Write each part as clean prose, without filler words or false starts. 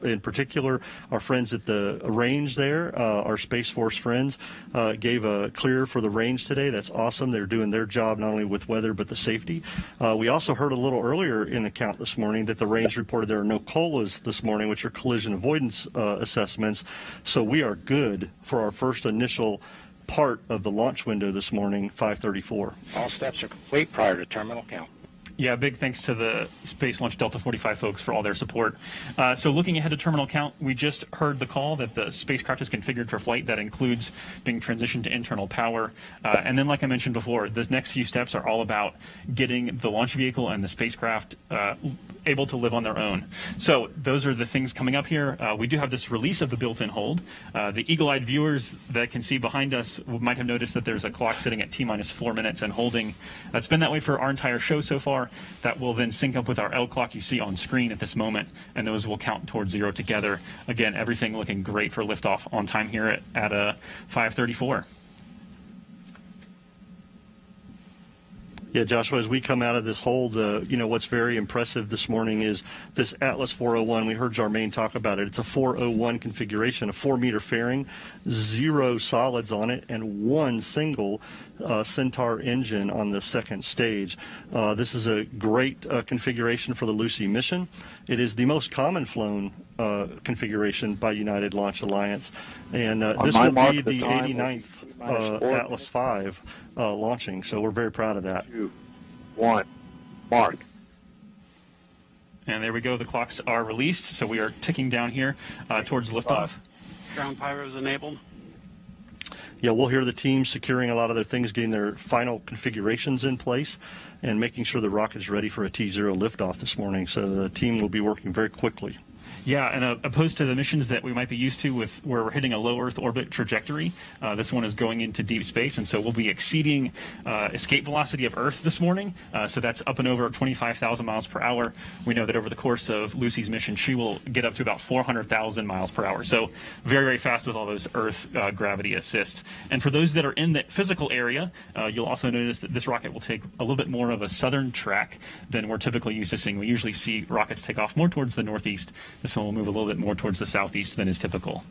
in particular, our friends at the range there, our Space Force friends, gave a clear for the range today. That's awesome. They're doing their job not only with weather but the safety. We also heard a little earlier in the count this morning that the range reported there are no COLAs this morning, which are collision avoidance assessments. So we are good for our first initial part of the launch window this morning, 5:34. All steps are complete prior to terminal count. Yeah, big thanks to the Space Launch Delta 45 folks for all their support. So looking ahead to terminal count, we just heard the call that the spacecraft is configured for flight. That includes being transitioned to internal power. And then, like I mentioned before, the next few steps are all about getting the launch vehicle and the spacecraft able to live on their own. So those are the things coming up here. We do have this release of the built-in hold. The eagle-eyed viewers that can see behind us might have noticed that there's a clock sitting at T-minus 4 minutes and holding. It's been that way for our entire show so far. That will then sync up with our L clock you see on screen at this moment, and those will count towards 0 together. Again, everything looking great for liftoff on time here at 5:34. Yeah, Joshua, as we come out of this hold, what's very impressive this morning is this Atlas 401. We heard Jermaine talk about it. It's a 401 configuration, a 4-meter fairing, 0 solids on it, and 1 single Centaur engine on the second stage. This is a great configuration for the Lucy mission. It is the most common flown configuration by United Launch Alliance, and this will be the 89th Atlas V launching, so we're very proud of that. 2, 1, mark. And there we go. The clocks are released, so we are ticking down here towards liftoff. Ground pyros enabled. Yeah, we'll hear the team securing a lot of their things, getting their final configurations in place, and making sure the rocket is ready for a T0 liftoff this morning. So the team will be working very quickly. Yeah, and opposed to the missions that we might be used to with where we're hitting a low Earth orbit trajectory, this one is going into deep space, and so we'll be exceeding escape velocity of Earth this morning. So that's up and over 25,000 miles per hour. We know that over the course of Lucy's mission, she will get up to about 400,000 miles per hour. So very, very fast with all those Earth gravity assists. And for those that are in the physical area, you'll also notice that this rocket will take a little bit more of a southern track than we're typically used to seeing. We usually see rockets take off more towards the northeast. This one will move a little bit more towards the southeast than is typical.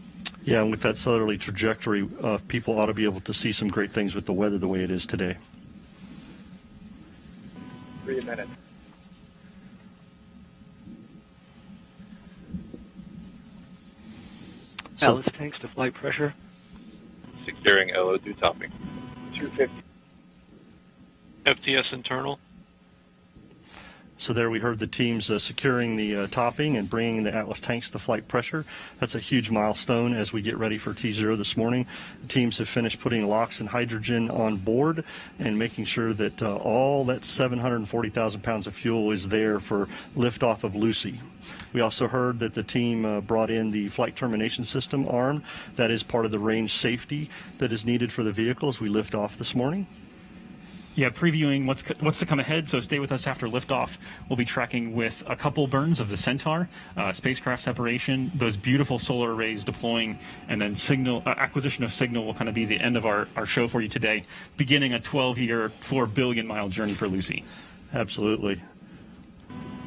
Yeah, and with that southerly trajectory, people ought to be able to see some great things with the weather the way it is today. 3 minutes. Atlas tanks to flight pressure. Securing LO2 topping. 250. FTS internal. So there we heard the teams securing the topping and bringing the Atlas tanks to flight pressure. That's a huge milestone as we get ready for T0 this morning. The teams have finished putting LOX and hydrogen on board and making sure that all that 740,000 pounds of fuel is there for liftoff of Lucy. We also heard that the team brought in the flight termination system arm. That is part of the range safety that is needed for the vehicle as we lift off this morning. Yeah, previewing what's to come ahead, so stay with us after liftoff. We'll be tracking with a couple burns of the Centaur, spacecraft separation, those beautiful solar arrays deploying, and then signal acquisition of signal will kind of be the end of our show for you today, beginning a 12-year, 4 billion-mile journey for Lucy. Absolutely.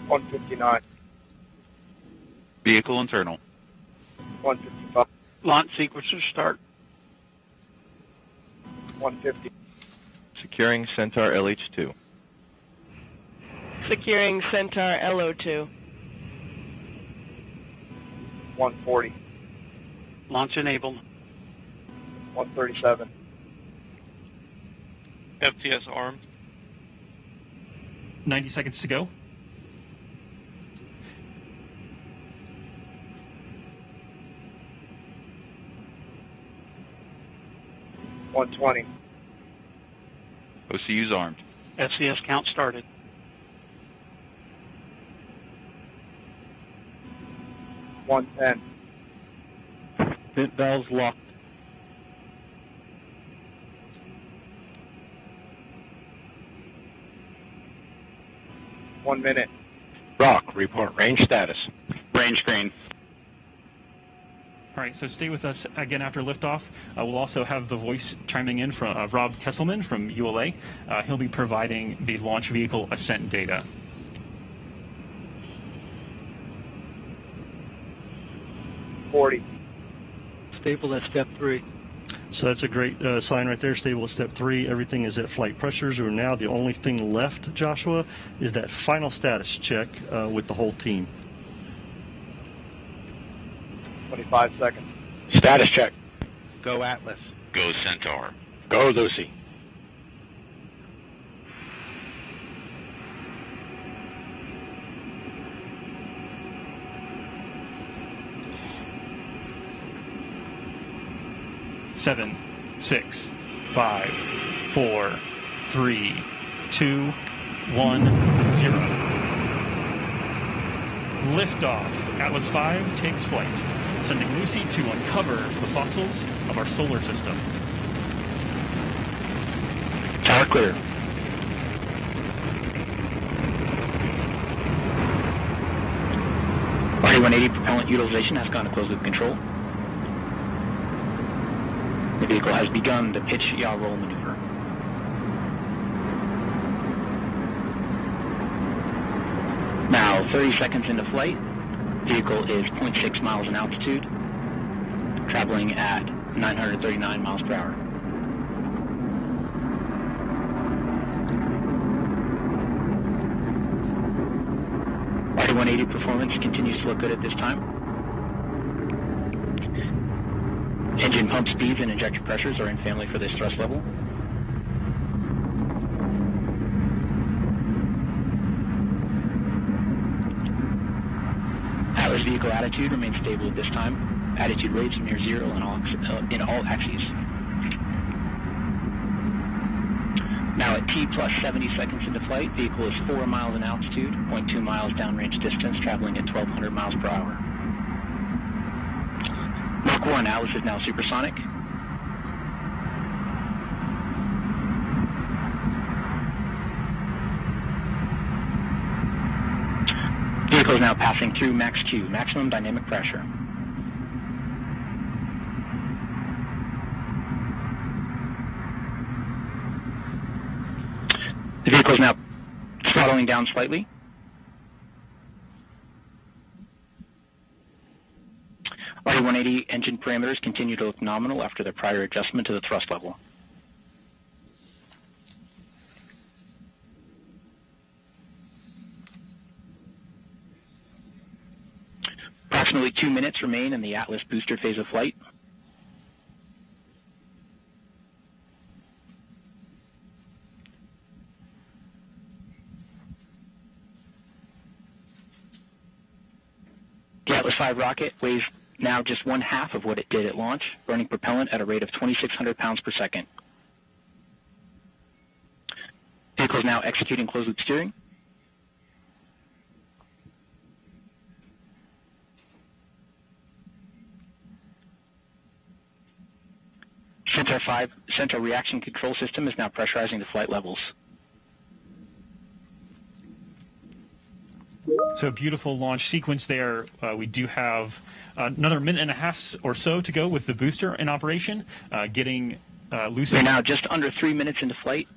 159. Vehicle internal. 155. Launch sequencer start. 150. Securing Centaur LH2. Securing Centaur LO2. 140. Launch enabled. 137. FTS armed. 90 seconds to go. $120. OCU's armed. FCS count started. $110. Vent valves locked. $1 minute. Rock, report range status. Range green. All right, so stay with us again after liftoff. We'll also have the voice chiming in from Rob Kesselman from ULA. He'll be providing the launch vehicle ascent data. 140. Stable at step 3. So that's a great sign right there. Stable at step 3. Everything is at flight pressures. Or now the only thing left, Joshua, is that final status check with the whole team. 25 seconds. Status check. Go Atlas. Go Centaur. Go Lucy. Seven, 6, 5, 4, 3, 2, 1, 0. Liftoff. Atlas V takes flight, sending Lucy to uncover the fossils of our solar system. Tower clear. RD-180 propellant utilization has gone to closed loop control. The vehicle has begun the pitch yaw roll maneuver. Now, 30 seconds into flight, vehicle is 0.6 miles in altitude, traveling at 939 miles per hour. RD-180 performance continues to look good at this time. Engine pump speeds and injector pressures are in family for this thrust level. Atlas vehicle attitude remains stable at this time. Attitude rates are near zero in all axes. Now at T plus 70 seconds into flight, vehicle is 4 miles in altitude, 0.2 miles downrange distance, traveling at 1,200 miles per hour. Mach 1, Atlas is now supersonic. Vehicle is now passing through max Q, maximum dynamic pressure. The vehicle is now throttling down slightly. RD-180 engine parameters continue to look nominal after their prior adjustment to the thrust level. Approximately 2 minutes remain in the Atlas booster phase of flight. The Atlas V rocket weighs now just 1/2 of what it did at launch, burning propellant at a rate of 2,600 pounds per second. Vehicle is now executing closed-loop steering. Centaur reaction control system is now pressurizing the flight levels. So beautiful launch sequence there. We do have another minute and a half or so to go with the booster in operation, getting Lucy. We're now just under 3 minutes into flight.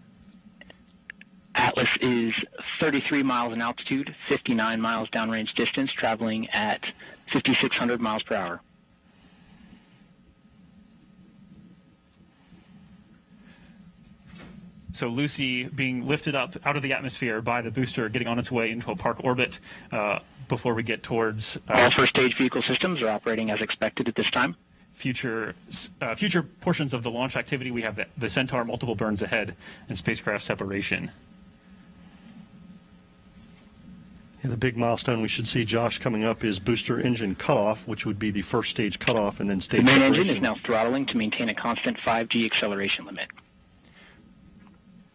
Atlas is 33 miles in altitude, 59 miles downrange distance, traveling at 5,600 miles per hour. So Lucy being lifted up out of the atmosphere by the booster, getting on its way into a park orbit before we get towards... All first stage vehicle systems are operating as expected at this time. Future portions of the launch activity, we have the Centaur multiple burns ahead and spacecraft separation. Yeah, the big milestone we should see, Josh, coming up is booster engine cutoff, which would be the first stage cutoff and then stage The main separation. engine is now throttling to maintain a constant 5G acceleration limit.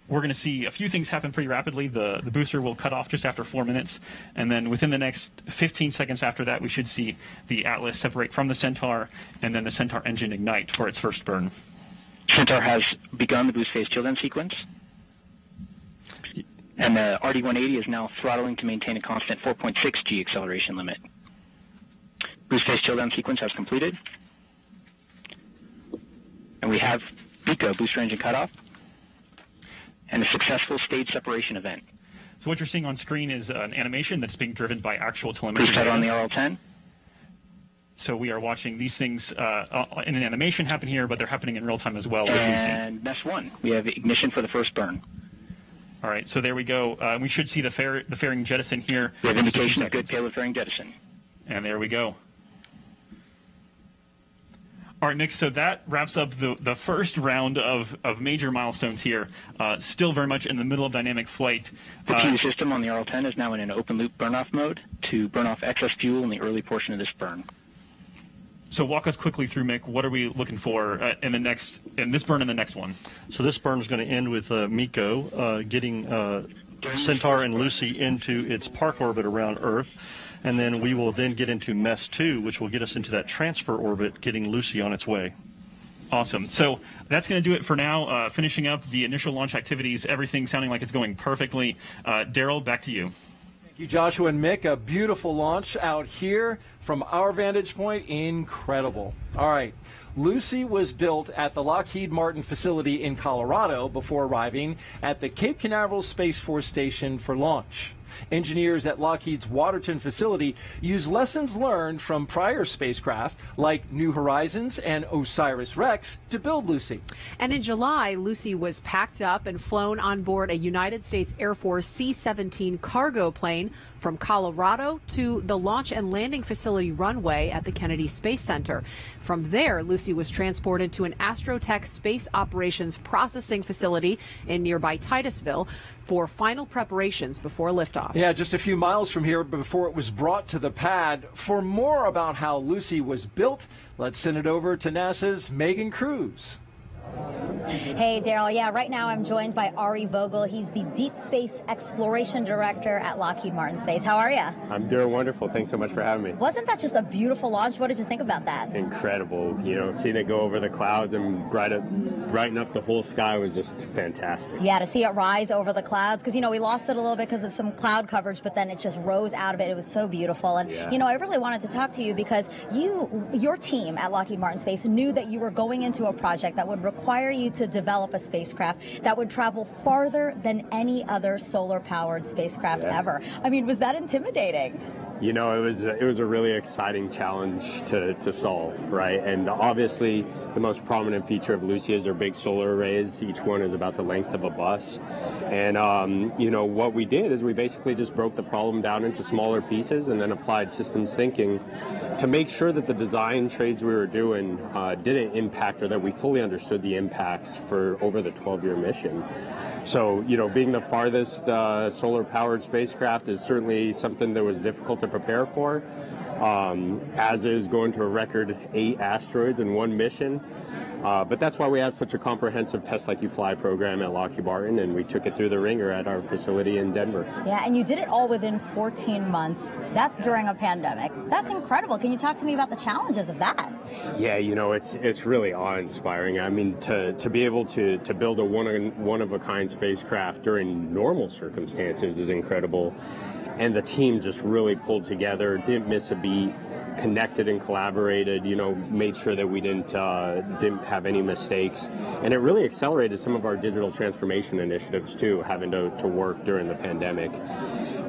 We're going to see a few things happen pretty rapidly. The booster will cut off just after 4 minutes, and then within the next 15 seconds after that, we should see the Atlas separate from the Centaur, and then the Centaur engine ignite for its first burn. Centaur has begun the boost phase chill-down sequence, and the RD-180 is now throttling to maintain a constant 4.6 G acceleration limit. Boost phase chill-down sequence has completed, and we have BECO, booster engine cutoff, and a successful stage separation event. So what you're seeing on screen is an animation that's being driven by actual telemetry Boost head on the data. RL-10. So we are watching these things in an animation happen here, but they're happening in real time as well. And mesh 1, we have ignition for the first burn. All right, so there we go. We should see the fairing jettison here. We have indication of good payload fairing jettison. And there we go. All right, Nick, so that wraps up the first round of major milestones here. Still very much in the middle of dynamic flight. The T system on the RL-10 is now in an open-loop burn-off mode to burn off excess fuel in the early portion of this burn. So walk us quickly through, Mick, what are we looking for in this burn and the next one? So this burn is going to end with MECO getting Centaur and Lucy into its park orbit around Earth. And then we will then get into MES 2, which will get us into that transfer orbit, getting Lucy on its way. Awesome. So that's going to do it for now. Finishing up the initial launch activities, everything sounding like it's going perfectly. Daryl, back to you. Thank you, Joshua and Mick. A beautiful launch out here from our vantage point. Incredible. All right. Lucy was built at the Lockheed Martin facility in Colorado before arriving at the Cape Canaveral Space Force Station for launch. Engineers at Lockheed's Waterton facility use lessons learned from prior spacecraft like New Horizons and OSIRIS-REx to build Lucy. And in July, Lucy was packed up and flown on board a United States Air Force C-17 cargo plane from Colorado to the launch and landing facility runway at the Kennedy Space Center. From there, Lucy was transported to an Astrotech Space Operations Processing Facility in nearby Titusville for final preparations before liftoff. Yeah, just a few miles from here before it was brought to the pad. For more about how Lucy was built, let's send it over to NASA's Megan Cruz. Hey, Daryl. Yeah, right now I'm joined by Ari Vogel. He's the Deep Space Exploration Director at Lockheed Martin Space. How are you? I'm doing wonderful. Thanks so much for having me. Wasn't that just a beautiful launch? What did you think about that? Incredible. You know, seeing it go over the clouds and brighten up the whole sky was just fantastic. Yeah, to see it rise over the clouds, because, you know, we lost it a little bit because of some cloud coverage, but then it just rose out of it. It was so beautiful. And, you know, I really wanted to talk to you because your team at Lockheed Martin Space knew that you were going into a project that would require you to develop a spacecraft that would travel farther than any other solar-powered spacecraft ever. I mean, was that intimidating? You know, it was a really exciting challenge to solve, right? And obviously, the most prominent feature of Lucy is their big solar arrays. Each one is about the length of a bus. And, you know, what we did is we basically just broke the problem down into smaller pieces and then applied systems thinking to make sure that the design trades we were doing didn't impact, or that we fully understood the impacts for over the 12-year mission. So, you know, being the farthest solar-powered spacecraft is certainly something that was difficult to prepare for, as is going to a record 8 asteroids in one mission. But that's why we have such a comprehensive Test Like You Fly program at Lockheed Martin, and we took it through the ringer at our facility in Denver. Yeah, and you did it all within 14 months. That's during a pandemic. That's incredible. Can you talk to me about the challenges of that? Yeah, you know, it's really awe-inspiring. I mean, to be able to build a one-of-a-kind spacecraft during normal circumstances is incredible. And the team just really pulled together, didn't miss a beat, connected and collaborated, you know, made sure that we didn't have any mistakes. And it really accelerated some of our digital transformation initiatives too, having to work during the pandemic.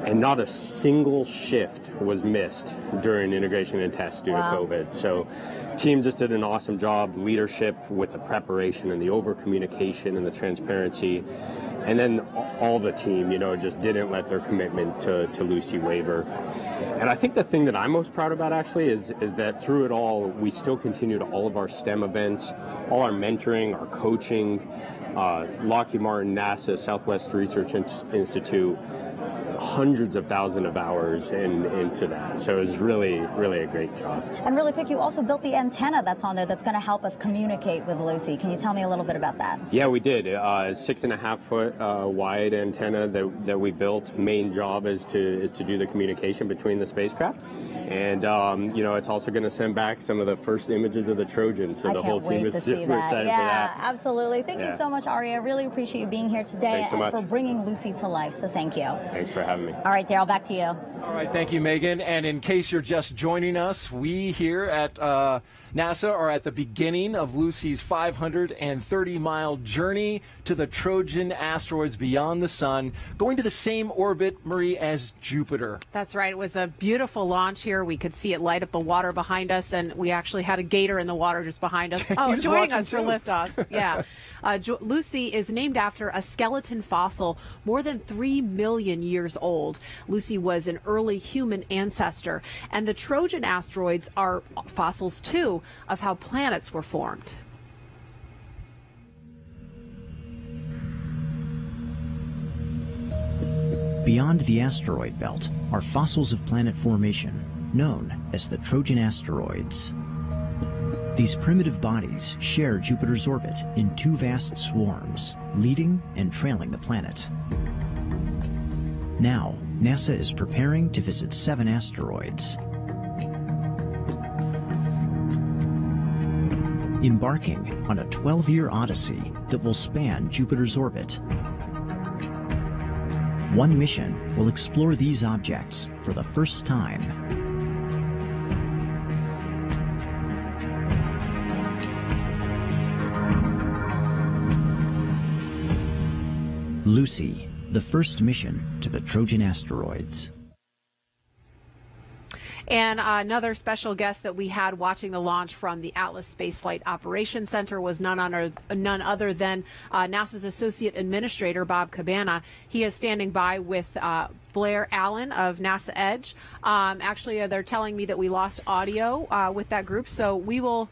And not a single shift was missed during integration and test due to COVID. So team just did an awesome job, leadership with the preparation and the over-communication and the transparency. And then all the team, you know, just didn't let their commitment to Lucy waver. And I think the thing that I'm most proud about actually is that through it all, we still continued all of our STEM events, all our mentoring, our coaching, Lockheed Martin, NASA, Southwest Research Institute, hundreds of thousands of hours into that. So it was really, really a great job. And really quick, you also built the antenna that's on there that's going to help us communicate with Lucy. Can you tell me a little bit about that? Yeah, we did. 6.5 foot wide antenna that we built. Main job is to do the communication between the spacecraft. And, you know, it's also going to send back some of the first images of the Trojans. So the whole team is super excited for that. Yeah, absolutely. Thank you so much, Ari. I really appreciate you being here today and for bringing Lucy to life. So thank you. Thanks for having me. All right, Daryl, back to you. All right, thank you, Megan. And in case you're just joining us, we here at NASA are at the beginning of Lucy's 530-mile journey to the Trojan asteroids beyond the sun, going to the same orbit, Marie, as Jupiter. That's right. It was a beautiful launch here. We could see it light up the water behind us, and we actually had a gator in the water just behind us. Oh, joining us for liftoff. Yeah. Lucy is named after a skeleton fossil more than 3 million years old. Lucy was an early human ancestor, and the Trojan asteroids are fossils, too, of how planets were formed. Beyond the asteroid belt are fossils of planet formation, known as the Trojan asteroids. These primitive bodies share Jupiter's orbit in 2 vast swarms, leading and trailing the planet. Now, NASA is preparing to visit 7 asteroids, embarking on a 12-year odyssey that will span Jupiter's orbit. One mission will explore these objects for the first time. Lucy, the first mission to the Trojan asteroids. And another special guest that we had watching the launch from the Atlas Spaceflight Operations Center was none other than NASA's Associate Administrator, Bob Cabana. He is standing by with Blair Allen of NASA Edge. Actually, they're telling me that we lost audio with that group, so we will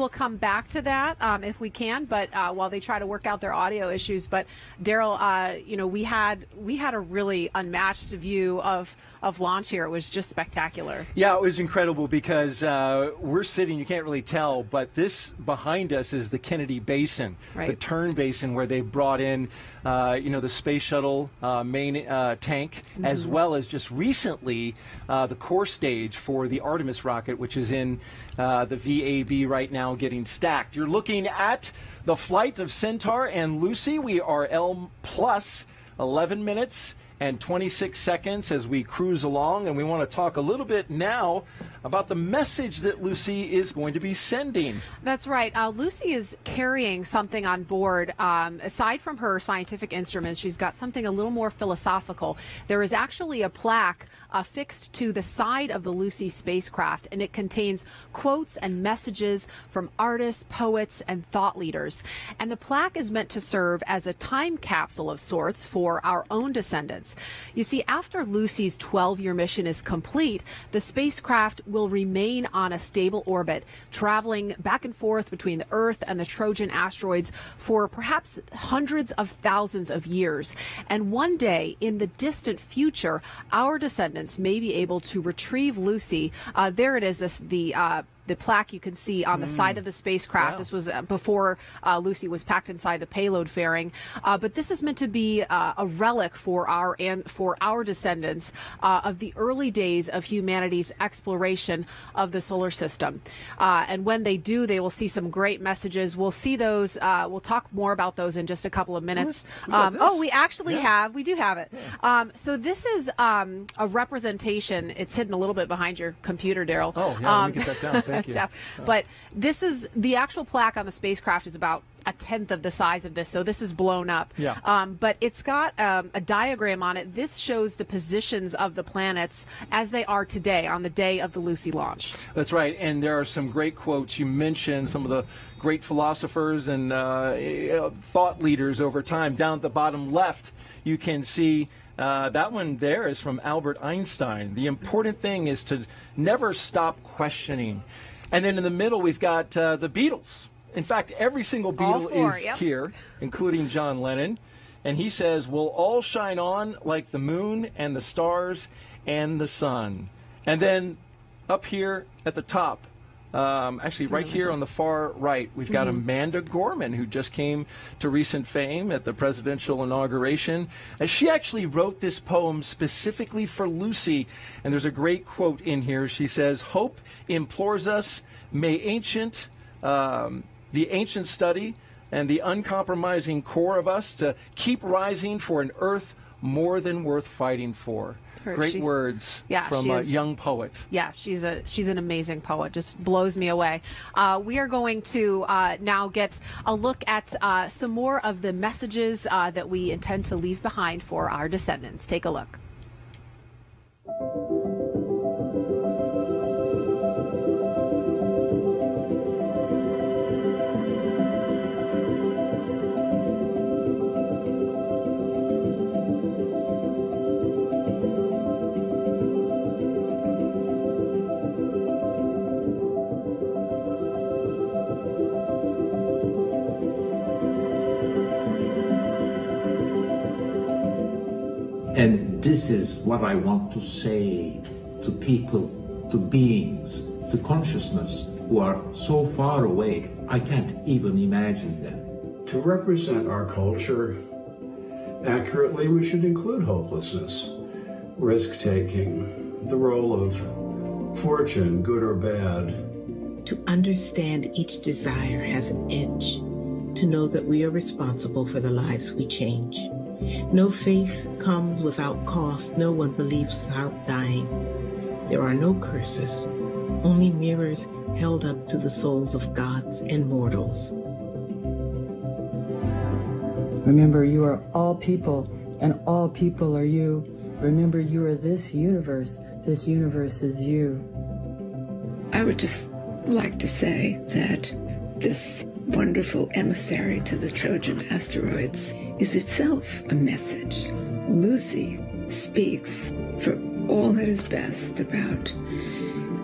come back to that if we can, but while they try to work out their audio issues. But Daryl, we had a really unmatched view of launch here. It was just spectacular. Yeah, it was incredible because we're sitting, you can't really tell, but this behind us is the Kennedy Basin, right. The turn basin where they brought in, the space shuttle main tank, as well as just recently the core stage for the Artemis rocket, which is in the VAB right now getting stacked. You're looking at the flight of Centaur and Lucy. We are L plus 11 minutes and 26 seconds as we cruise along, and we want to talk a little bit now about the message that Lucy is going to be sending. That's right. Lucy is carrying something on board. Aside from her scientific instruments, she's got something a little more philosophical. There is actually a plaque affixed to the side of the Lucy spacecraft, and it contains quotes and messages from artists, poets, and thought leaders. And the plaque is meant to serve as a time capsule of sorts for our own descendants. You see, after Lucy's 12-year mission is complete, the spacecraft will remain on a stable orbit, traveling back and forth between the Earth and the Trojan asteroids for perhaps hundreds of thousands of years. And one day, in the distant future, our descendants may be able to retrieve Lucy. There it is, the plaque you can see on the side of the spacecraft. Wow. This was before Lucy was packed inside the payload fairing. But this is meant to be a relic for our descendants of the early days of humanity's exploration of the solar system. And when they do, they will see some great messages. We'll see those. We'll talk more about those in just a couple of minutes. We actually we do have it. So this is a representation. It's hidden a little bit behind your computer, Daryl. Oh, yeah, let me get that down. Thank you. But this is the actual plaque on the spacecraft is about a tenth of the size of this, so this is blown up. Yeah. But it's got a diagram on it. This shows the positions of the planets as they are today on the day of the Lucy launch. That's right, and there are some great quotes. You mentioned some of the great philosophers and thought leaders over time. Down at the bottom left, you can see that one there is from Albert Einstein. The important thing is to never stop questioning. And then in the middle, we've got the Beatles. In fact, every single Beatle is here, including John Lennon. And he says, we'll all shine on like the moon and the stars and the sun. And then up here at the top, actually right here on the far right, we've got Amanda Gorman, who just came to recent fame at the presidential inauguration. And she actually wrote this poem specifically for Lucy. And there's a great quote in here. She says, hope implores us, may the ancient study and the uncompromising core of us to keep rising for an earth more than worth fighting for. Great words from a young poet. Yeah, she's an amazing poet. Just blows me away. We are going to now get a look at some more of the messages that we intend to leave behind for our descendants. Take a look. And this is what I want to say to people, to beings, to consciousness who are so far away, I can't even imagine them. To represent our culture accurately, we should include hopelessness, risk-taking, the role of fortune, good or bad. To understand each desire has an edge, to know that we are responsible for the lives we change. No faith comes without cost. No one believes without dying. There are no curses, only mirrors held up to the souls of gods and mortals. Remember, you are all people, and all people are you. Remember, you are this universe. This universe is you. I would just like to say that this wonderful emissary to the Trojan asteroids is itself a message. Lucy speaks for all that is best about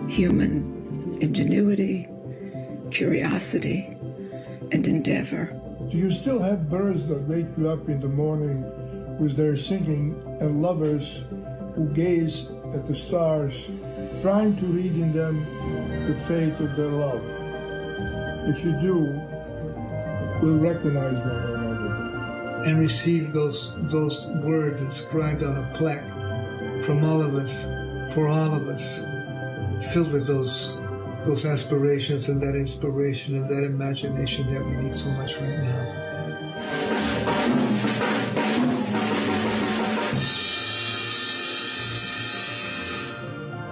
human ingenuity, curiosity, and endeavor. Do you still have birds that wake you up in the morning with their singing, and lovers who gaze at the stars, trying to read in them the fate of their love? If you do, we'll recognize one another. And receive those words inscribed on a plaque from all of us, for all of us, filled with those aspirations and that inspiration and that imagination that we need so much right now.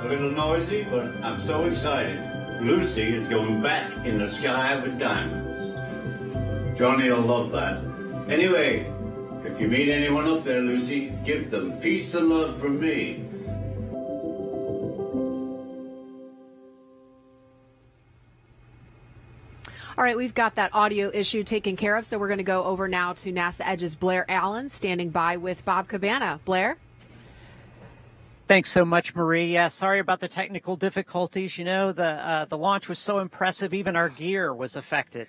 A little noisy, but I'm so excited. Lucy is going back in the sky with diamonds. Johnny will love that. Anyway, if you meet anyone up there, Lucy, give them peace and love from me. All right, we've got that audio issue taken care of, so we're going to go over now to NASA Edge's Blair Allen, standing by with Bob Cabana. Blair? Thanks so much, Marie. Yeah, sorry about the technical difficulties. You know, the launch was so impressive, even our gear was affected.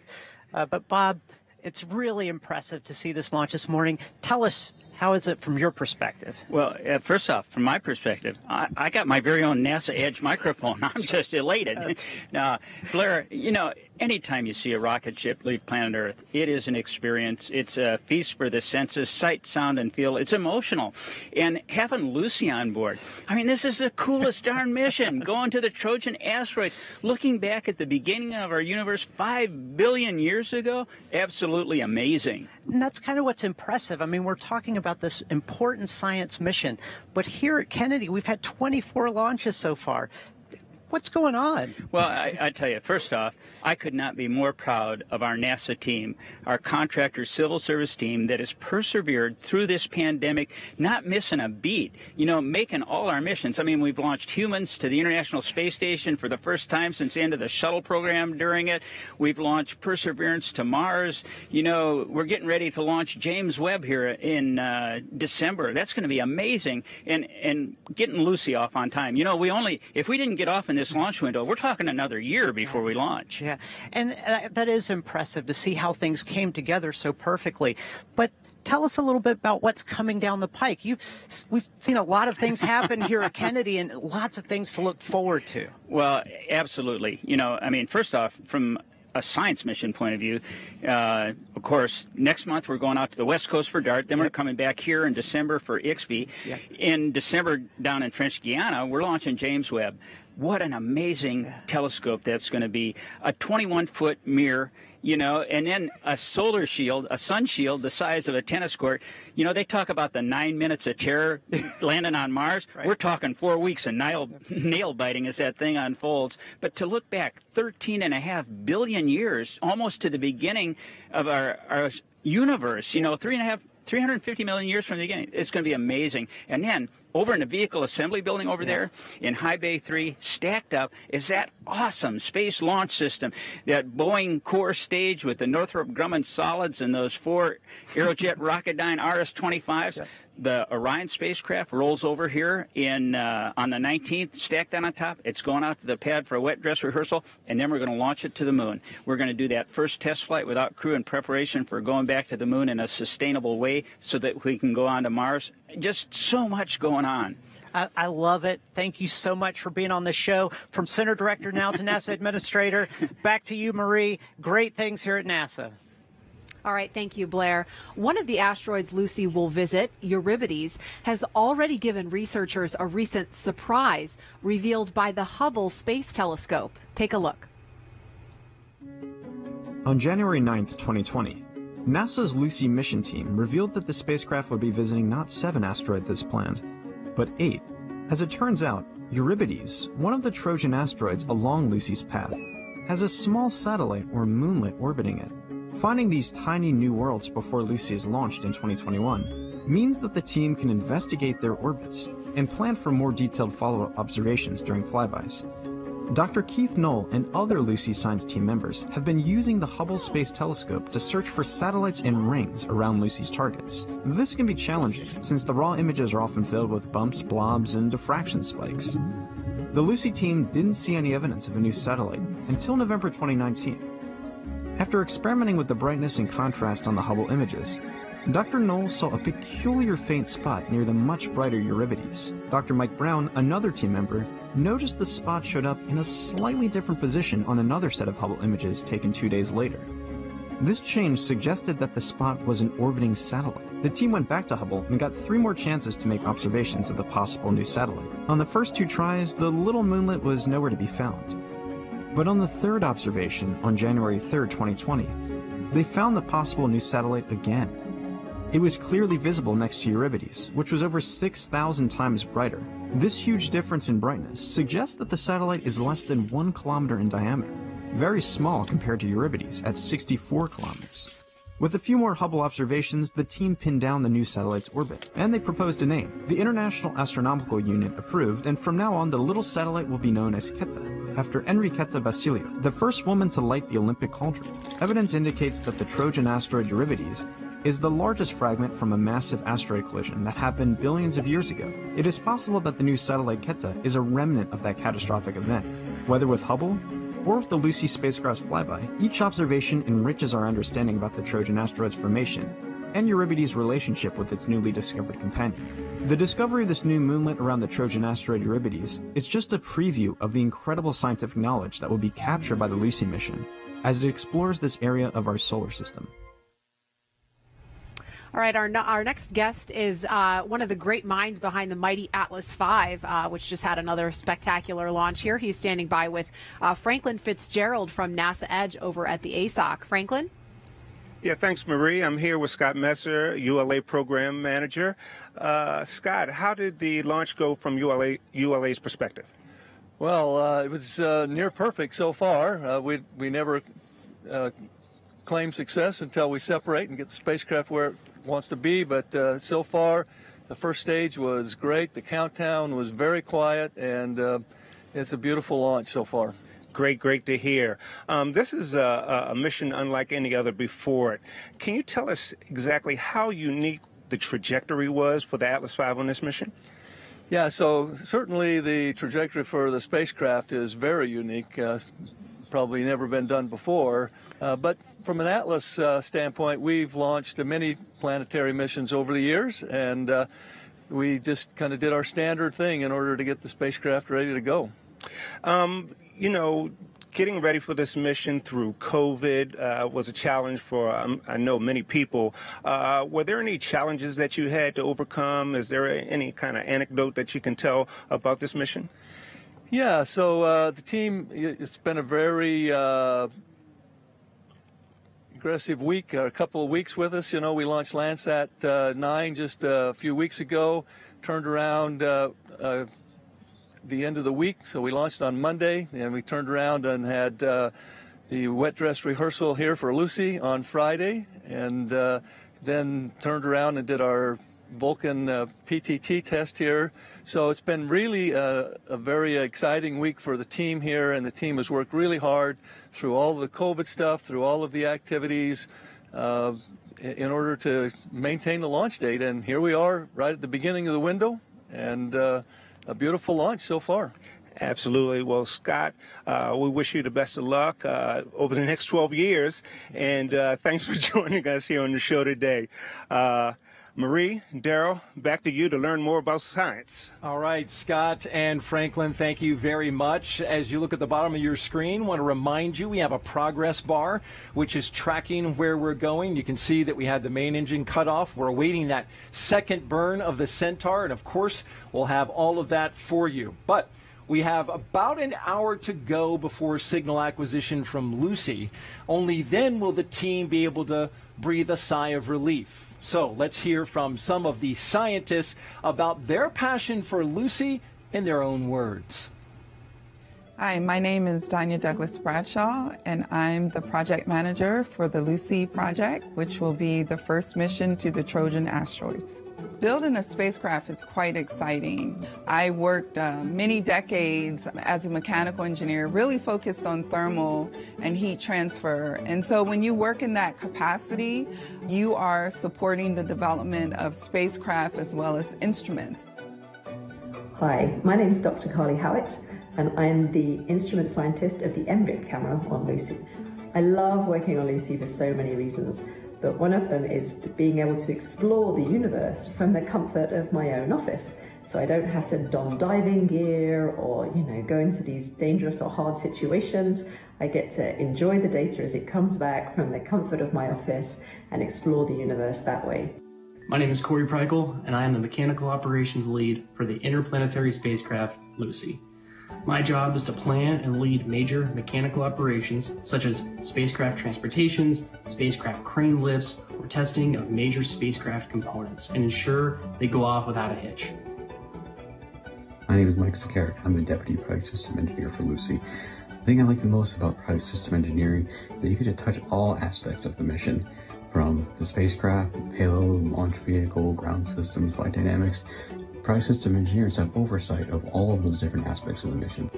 But Bob, it's really impressive to see this launch this morning. Tell us, how is it from your perspective? Well, first off, from my perspective, I got my very own NASA Edge microphone. I'm just elated. Now, Blair, you know, anytime you see a rocket ship leave planet Earth, it is an experience. It's a feast for the senses, sight, sound, and feel. It's emotional. And having Lucy on board, I mean, this is the coolest darn mission, going to the Trojan asteroids. Looking back at the beginning of our universe 5 billion years ago, absolutely amazing. And that's kind of what's impressive. I mean, we're talking about this important science mission, but here at Kennedy, we've had 24 launches so far. What's going on? Well, I tell you, first off, I could not be more proud of our NASA team, our contractor civil service team that has persevered through this pandemic, not missing a beat, you know, making all our missions. I mean, we've launched humans to the International Space Station for the first time since the end of the shuttle program during it. We've launched Perseverance to Mars. You know, we're getting ready to launch James Webb here in December. That's going to be amazing. And getting Lucy off on time. You know, if we didn't get off in this launch window, we're talking another year before we launch. Yeah, and that is impressive to see how things came together so perfectly. But tell us a little bit about what's coming down the pike. We've seen a lot of things happen here at Kennedy and lots of things to look forward to. Well, absolutely. You know, I mean, first off, from a science mission point of view, of course, next month we're going out to the West Coast for DART. Then we're coming back here in December for IXPI. In December, down in French Guiana, we're launching James Webb. what an amazing telescope that's going to be. A 21-foot mirror, you know, and then a solar shield, a sun shield the size of a tennis court. You know, they talk about the 9 minutes of terror landing on Mars. Right. We're talking 4 weeks of nail biting as that thing unfolds. But to look back 13.5 billion years, almost to the beginning of our universe, you know, 350 million years from the beginning, it's going to be amazing. And then over in the vehicle assembly building over there in High Bay 3, stacked up, is that awesome Space Launch System, that Boeing core stage with the Northrop Grumman solids and those 4 Aerojet Rocketdyne RS-25s. Yeah. The Orion spacecraft rolls over here on the 19th, stacked down on top. It's going out to the pad for a wet dress rehearsal, and then we're going to launch it to the moon. We're going to do that first test flight without crew in preparation for going back to the moon in a sustainable way so that we can go on to Mars. Just so much going on. I love it. Thank you so much for being on the show. From Center Director now to NASA Administrator, back to you, Marie. Great things here at NASA. All right, thank you, Blair. One of the asteroids Lucy will visit, Euripides, has already given researchers a recent surprise revealed by the Hubble Space Telescope. Take a look. On January 9th, 2020, NASA's Lucy mission team revealed that the spacecraft would be visiting not 7 asteroids as planned, but 8. As it turns out, Euripides, one of the Trojan asteroids along Lucy's path, has a small satellite or moonlet orbiting it. Finding these tiny new worlds before Lucy is launched in 2021 means that the team can investigate their orbits and plan for more detailed follow-up observations during flybys. Dr. Keith Knoll and other Lucy Science team members have been using the Hubble Space Telescope to search for satellites and rings around Lucy's targets. This can be challenging since the raw images are often filled with bumps, blobs, and diffraction spikes. The Lucy team didn't see any evidence of a new satellite until November 2019. After experimenting with the brightness and contrast on the Hubble images, Dr. Knoll saw a peculiar faint spot near the much brighter Euripides. Dr. Mike Brown, another team member, noticed the spot showed up in a slightly different position on another set of Hubble images taken 2 days later. This change suggested that the spot was an orbiting satellite. The team went back to Hubble and got 3 more chances to make observations of the possible new satellite. On the first 2 tries, the little moonlet was nowhere to be found. But on the 3rd observation, on January 3rd, 2020, they found the possible new satellite again. It was clearly visible next to Euripides, which was over 6,000 times brighter. This huge difference in brightness suggests that the satellite is less than 1 kilometer in diameter, very small compared to Euripides at 64 kilometers. With a few more Hubble observations, the team pinned down the new satellite's orbit, and they proposed a name. The International Astronomical Union approved, and from now on the little satellite will be known as Quetta, after Enriqueta Basilio, the first woman to light the Olympic cauldron. Evidence indicates that the Trojan asteroid Euripides is the largest fragment from a massive asteroid collision that happened billions of years ago. It is possible that the new satellite Quetta is a remnant of that catastrophic event. Whether with Hubble or with the Lucy spacecraft's flyby, each observation enriches our understanding about the Trojan asteroid's formation and Euripides' relationship with its newly discovered companion. The discovery of this new moonlet around the Trojan asteroid Euripides is just a preview of the incredible scientific knowledge that will be captured by the Lucy mission as it explores this area of our solar system. All right, our next guest is one of the great minds behind the mighty Atlas V, which just had another spectacular launch here. He's standing by with Franklin Fitzgerald from NASA Edge over at the ASOC. Franklin? Yeah, thanks, Marie. I'm here with Scott Messer, ULA Program Manager. Scott, how did the launch go from ULA's perspective? Well, it was near perfect so far. We never claim success until we separate and get the spacecraft where it wants to be, but so far the first stage was great. The countdown was very quiet, and it's a beautiful launch so far. Great to hear. This is a mission unlike any other before it. Can you tell us exactly how unique the trajectory was for the Atlas V on this mission? Yeah, so certainly the trajectory for the spacecraft is very unique, probably never been done before. But from an Atlas standpoint, we've launched many planetary missions over the years, and we just kind of did our standard thing in order to get the spacecraft ready to go. You know, getting ready for this mission through COVID was a challenge for, I know, many people. Were there any challenges that you had to overcome? Is there any kind of anecdote that you can tell about this mission? Yeah, so the team, it's been a very aggressive week, a couple of weeks with us. You know, we launched Landsat 9 just a few weeks ago, turned around the end of the week. So we launched on Monday, and we turned around and had the wet dress rehearsal here for Lucy on Friday, and then turned around and did our Vulcan PTT test here. So it's been really a very exciting week for the team here, and the team has worked really hard through all the COVID stuff, through all of the activities, in order to maintain the launch date. And here we are right at the beginning of the window, and a beautiful launch so far. Absolutely. Well, Scott, we wish you the best of luck over the next 12 years, and thanks for joining us here on the show today. Marie, Daryl, back to you to learn more about science. All right, Scott and Franklin, thank you very much. As you look at the bottom of your screen, I want to remind you we have a progress bar, which is tracking where we're going. You can see that we had the main engine cut off. We're awaiting that second burn of the Centaur, and of course, we'll have all of that for you. But we have about an hour to go before signal acquisition from Lucy. Only then will the team be able to breathe a sigh of relief. So let's hear from some of the scientists about their passion for Lucy in their own words. Hi, my name is Danya Douglas Bradshaw, and I'm the project manager for the Lucy project, which will be the first mission to the Trojan asteroids. Building a spacecraft is quite exciting. I worked many decades as a mechanical engineer, really focused on thermal and heat transfer. And so when you work in that capacity, you are supporting the development of spacecraft as well as instruments. Hi, my name is Dr. Carly Howitt, and I'm the instrument scientist of the MVIC camera on Lucy. I love working on Lucy for so many reasons, but one of them is being able to explore the universe from the comfort of my own office. So I don't have to don diving gear or, go into these dangerous or hard situations. I get to enjoy the data as it comes back from the comfort of my office and explore the universe that way. My name is Corey Preikel, and I am the mechanical operations lead for the interplanetary spacecraft Lucy. My job is to plan and lead major mechanical operations such as spacecraft transportations, spacecraft crane lifts, or testing of major spacecraft components and ensure they go off without a hitch. My name is Mike Zakaric. I'm the Deputy Project System Engineer for Lucy. The thing I like the most about Project System Engineering is that you get to touch all aspects of the mission, from the spacecraft, payload, launch vehicle, ground systems, flight dynamics. Project System Engineers have oversight of all of those different aspects of the mission.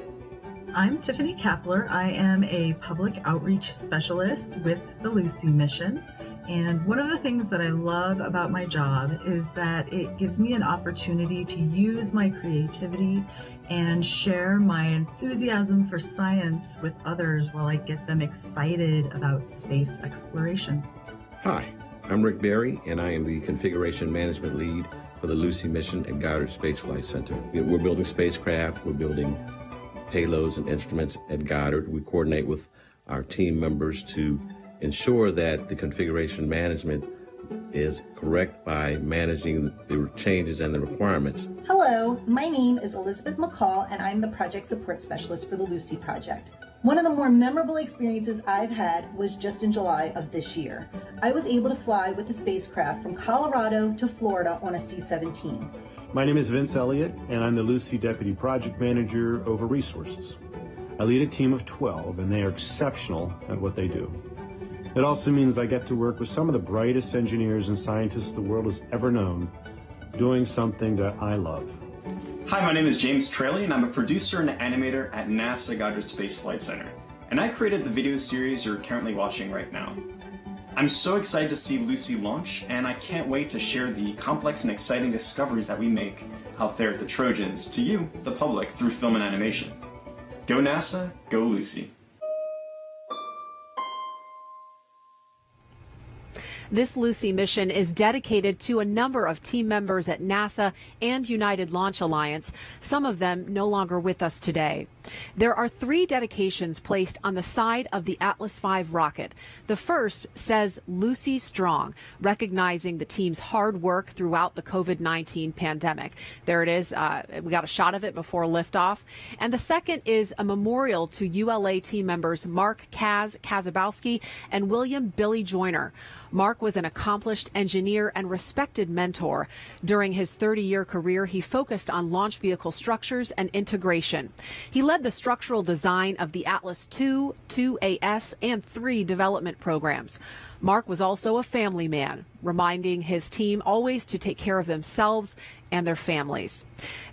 I'm Tiffany Kapler. I am a public outreach specialist with the Lucy mission. And one of the things that I love about my job is that it gives me an opportunity to use my creativity and share my enthusiasm for science with others while I get them excited about space exploration. Hi, I'm Rick Berry, and I am the Configuration Management Lead for the Lucy mission at Goddard Space Flight Center. We're building spacecraft, we're building payloads and instruments at Goddard. We coordinate with our team members to ensure that the configuration management is correct by managing the changes and the requirements. Hello, my name is Elizabeth McCall, and I'm the Project Support Specialist for the Lucy Project. One of the more memorable experiences I've had was just in July of this year. I was able to fly with the spacecraft from Colorado to Florida on a C-17. My name is Vince Elliott, and I'm the Lucy Deputy Project Manager over Resources. I lead a team of 12, and they are exceptional at what they do. It also means I get to work with some of the brightest engineers and scientists the world has ever known, doing something that I love. Hi, my name is James Traley, and I'm a producer and animator at NASA Goddard Space Flight Center. And I created the video series you're currently watching right now. I'm so excited to see Lucy launch, and I can't wait to share the complex and exciting discoveries that we make out there at the Trojans to you, the public, through film and animation. Go NASA, go Lucy. This Lucy mission is dedicated to a number of team members at NASA and United Launch Alliance, some of them no longer with us today. There are 3 dedications placed on the side of the Atlas V rocket. The first says Lucy Strong, recognizing the team's hard work throughout the COVID-19 pandemic. There it is. We got a shot of it before liftoff. And the second is a memorial to ULA team members Mark Kazabowski and William Billy Joyner. Mark was an accomplished engineer and respected mentor. During his 30-year career, he focused on launch vehicle structures and integration. He led the structural design of the Atlas II, 2AS, and 3 development programs. Mark was also a family man, reminding his team always to take care of themselves and their families.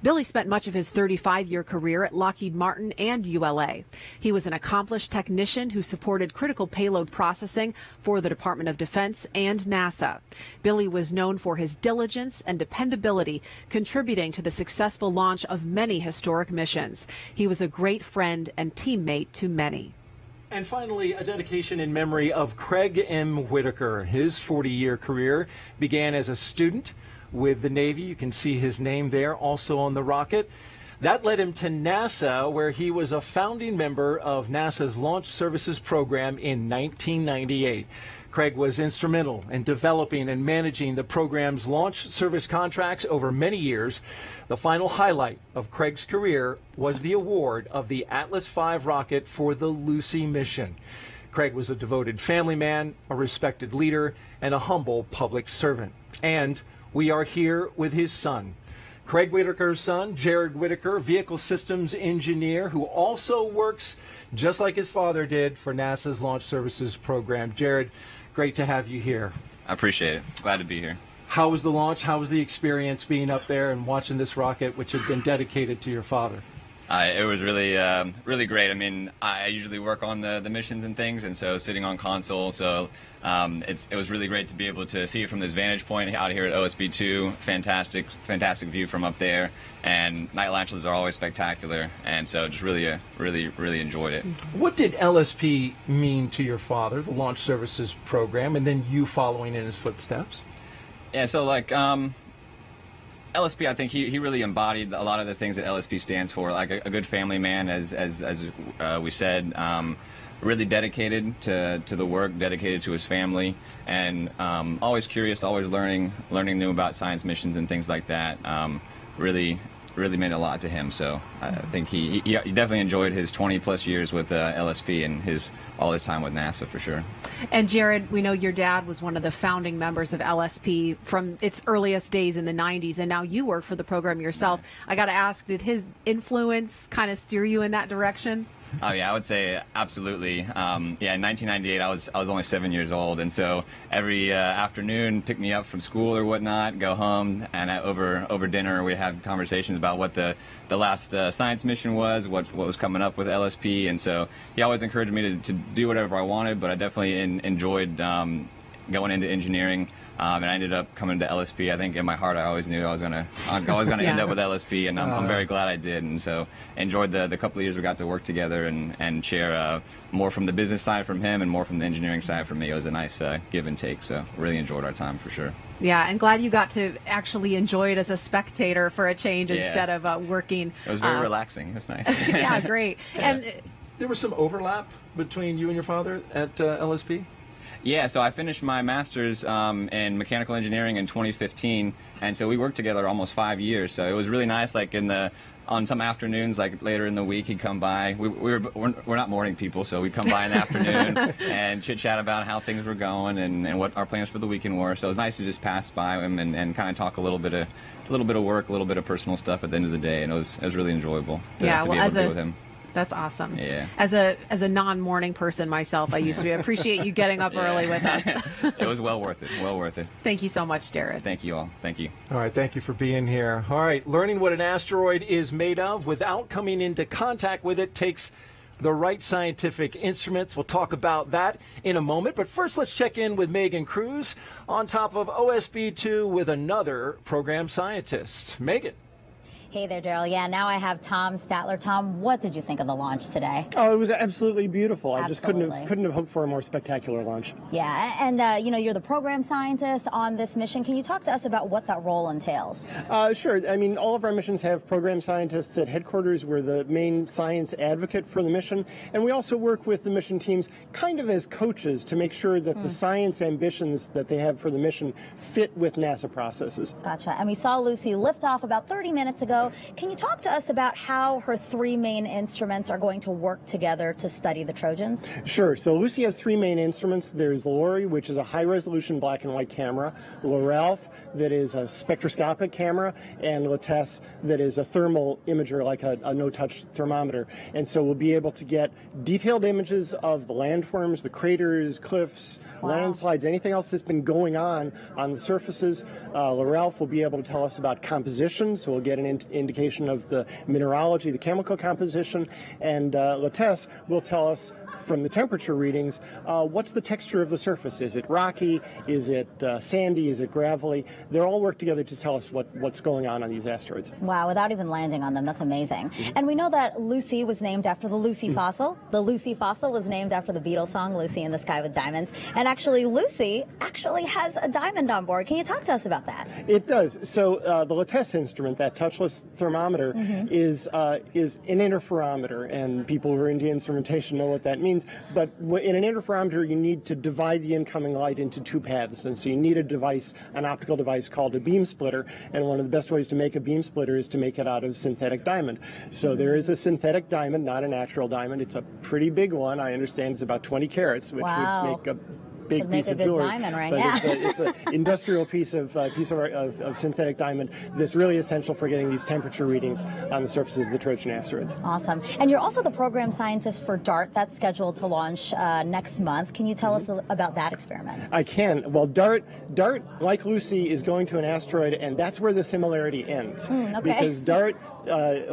Billy spent much of his 35-year career at Lockheed Martin and ULA. He was an accomplished technician who supported critical payload processing for the Department of Defense and NASA. Billy was known for his diligence and dependability, contributing to the successful launch of many historic missions. He was a great friend and teammate to many. And finally, a dedication in memory of Craig M. Whitaker. His 40-year career began as a student with the Navy. You can see his name there also on the rocket. That led him to NASA, where he was a founding member of NASA's Launch Services Program in 1998. Craig was instrumental in developing and managing the program's launch service contracts over many years. The final highlight of Craig's career was the award of the Atlas V rocket for the Lucy mission. Craig was a devoted family man, a respected leader, and a humble public servant. And we are here with his son, Craig Whitaker's son, Jared Whitaker, vehicle systems engineer, who also works, just like his father did, for NASA's Launch Services Program. Jared, great to have you here. I appreciate it. Glad to be here. How was the launch? How was the experience being up there and watching this rocket, which had been dedicated to your father? It was really, really great. I mean, I usually work on the missions and things, and so sitting on console, so it was really great to be able to see it from this vantage point out here at OSB2. Fantastic view from up there, and night launches are always spectacular, and so just really enjoyed it. What did LSP mean to your father, the Launch Services Program, and then you following in his footsteps? Yeah, so like LSP, I think he really embodied a lot of the things that LSP stands for, like a good family man, as we said, really dedicated to the work, dedicated to his family, and always curious, always learning new about science missions and things like that. Really meant a lot to him. So I think he definitely enjoyed his 20+ years with LSP and all his time with NASA for sure. And Jared, we know your dad was one of the founding members of LSP from its earliest days in the 90s, and now you work for the program yourself. I got to ask, did his influence kind of steer you in that direction? Oh yeah, I would say absolutely. Yeah, in 1998, I was only 7 years old, and so every afternoon, pick me up from school or whatnot, go home, and over dinner we'd have conversations about what the last science mission was, what was coming up with LSP, and so he always encouraged me to do whatever I wanted, but I definitely enjoyed going into engineering. And I ended up coming to LSP. I think in my heart I always knew I was gonna end up with LSP, and I'm very glad I did. And so enjoyed the couple of years we got to work together and share more from the business side from him and more from the engineering side from me. It was a nice give and take. So really enjoyed our time for sure. Yeah, and glad you got to actually enjoy it as a spectator for a change instead of working. It was very relaxing. It was nice. Yeah, great. And there was some overlap between you and your father at LSP? Yeah, so I finished my master's in mechanical engineering in 2015, and so we worked together almost 5 years. So it was really nice. Like on some afternoons, like later in the week, he'd come by. We're not morning people, so we'd come by in the afternoon and chit chat about how things were going and what our plans for the weekend were. So it was nice to just pass by him and kind of talk a little bit of work, a little bit of personal stuff at the end of the day, and it was really enjoyable to be able to be with him. That's awesome. Yeah. As a non-morning person myself, I used to appreciate you getting up early with us. It was well worth it. Well worth it. Thank you so much, Jared. Thank you all. Thank you. All right. Thank you for being here. All right. Learning what an asteroid is made of without coming into contact with it takes the right scientific instruments. We'll talk about that in a moment. But first, let's check in with Megan Cruz on top of OSB2 with another program scientist. Megan. Hey there, Daryl. Yeah, now I have Tom Statler. Tom, what did you think of the launch today? Oh, it was absolutely beautiful. I just Absolutely. couldn't have hoped for a more spectacular launch. Yeah, and you know, you're the program scientist on this mission. Can you talk to us about what that role entails? Sure. I mean, all of our missions have program scientists at headquarters. We're the main science advocate for the mission, and we also work with the mission teams kind of as coaches to make sure that the science ambitions that they have for the mission fit with NASA processes. Gotcha. And we saw Lucy lift off about 30 minutes ago. Can you talk to us about how her three main instruments are going to work together to study the Trojans? Sure. So Lucy has three main instruments. There's Lori, which is a high-resolution black and white camera, Lorelf, that is a spectroscopic camera, and Latesse, that is a thermal imager, like a no-touch thermometer. And so we'll be able to get detailed images of the landforms, the craters, cliffs, landslides, anything else that's been going on the surfaces. Lorelf will be able to tell us about composition, so we'll get an indication of the mineralogy, the chemical composition, and Latesse will tell us from the temperature readings, what's the texture of the surface? Is it rocky? Is it sandy? Is it gravelly? They all work together to tell us what's going on these asteroids. Wow, without even landing on them, that's amazing. And we know that Lucy was named after the Lucy fossil. The Lucy fossil was named after the Beatles song, Lucy in the Sky with Diamonds. And actually, Lucy actually has a diamond on board. Can you talk to us about that? It does. So the Latesse instrument, that touchless thermometer, is an interferometer, and people who are into instrumentation know what that means. But in an interferometer, you need to divide the incoming light into two paths, and so you need a device, an optical device called a beam splitter. And one of the best ways to make a beam splitter is to make it out of synthetic diamond. So there is a synthetic diamond, not a natural diamond. It's a pretty big one. I understand it's about 20 carats, which would make a big Would make piece a of good jewelry. diamond, right? But Yeah. it's an industrial piece of synthetic diamond that's really essential for getting these temperature readings on the surfaces of the Trojan asteroids. Awesome. And you're also the program scientist for DART. That's scheduled to launch next month. Can you tell us about that experiment? I can. Well, DART, like Lucy, is going to an asteroid, and that's where the similarity ends. Okay. Because DART,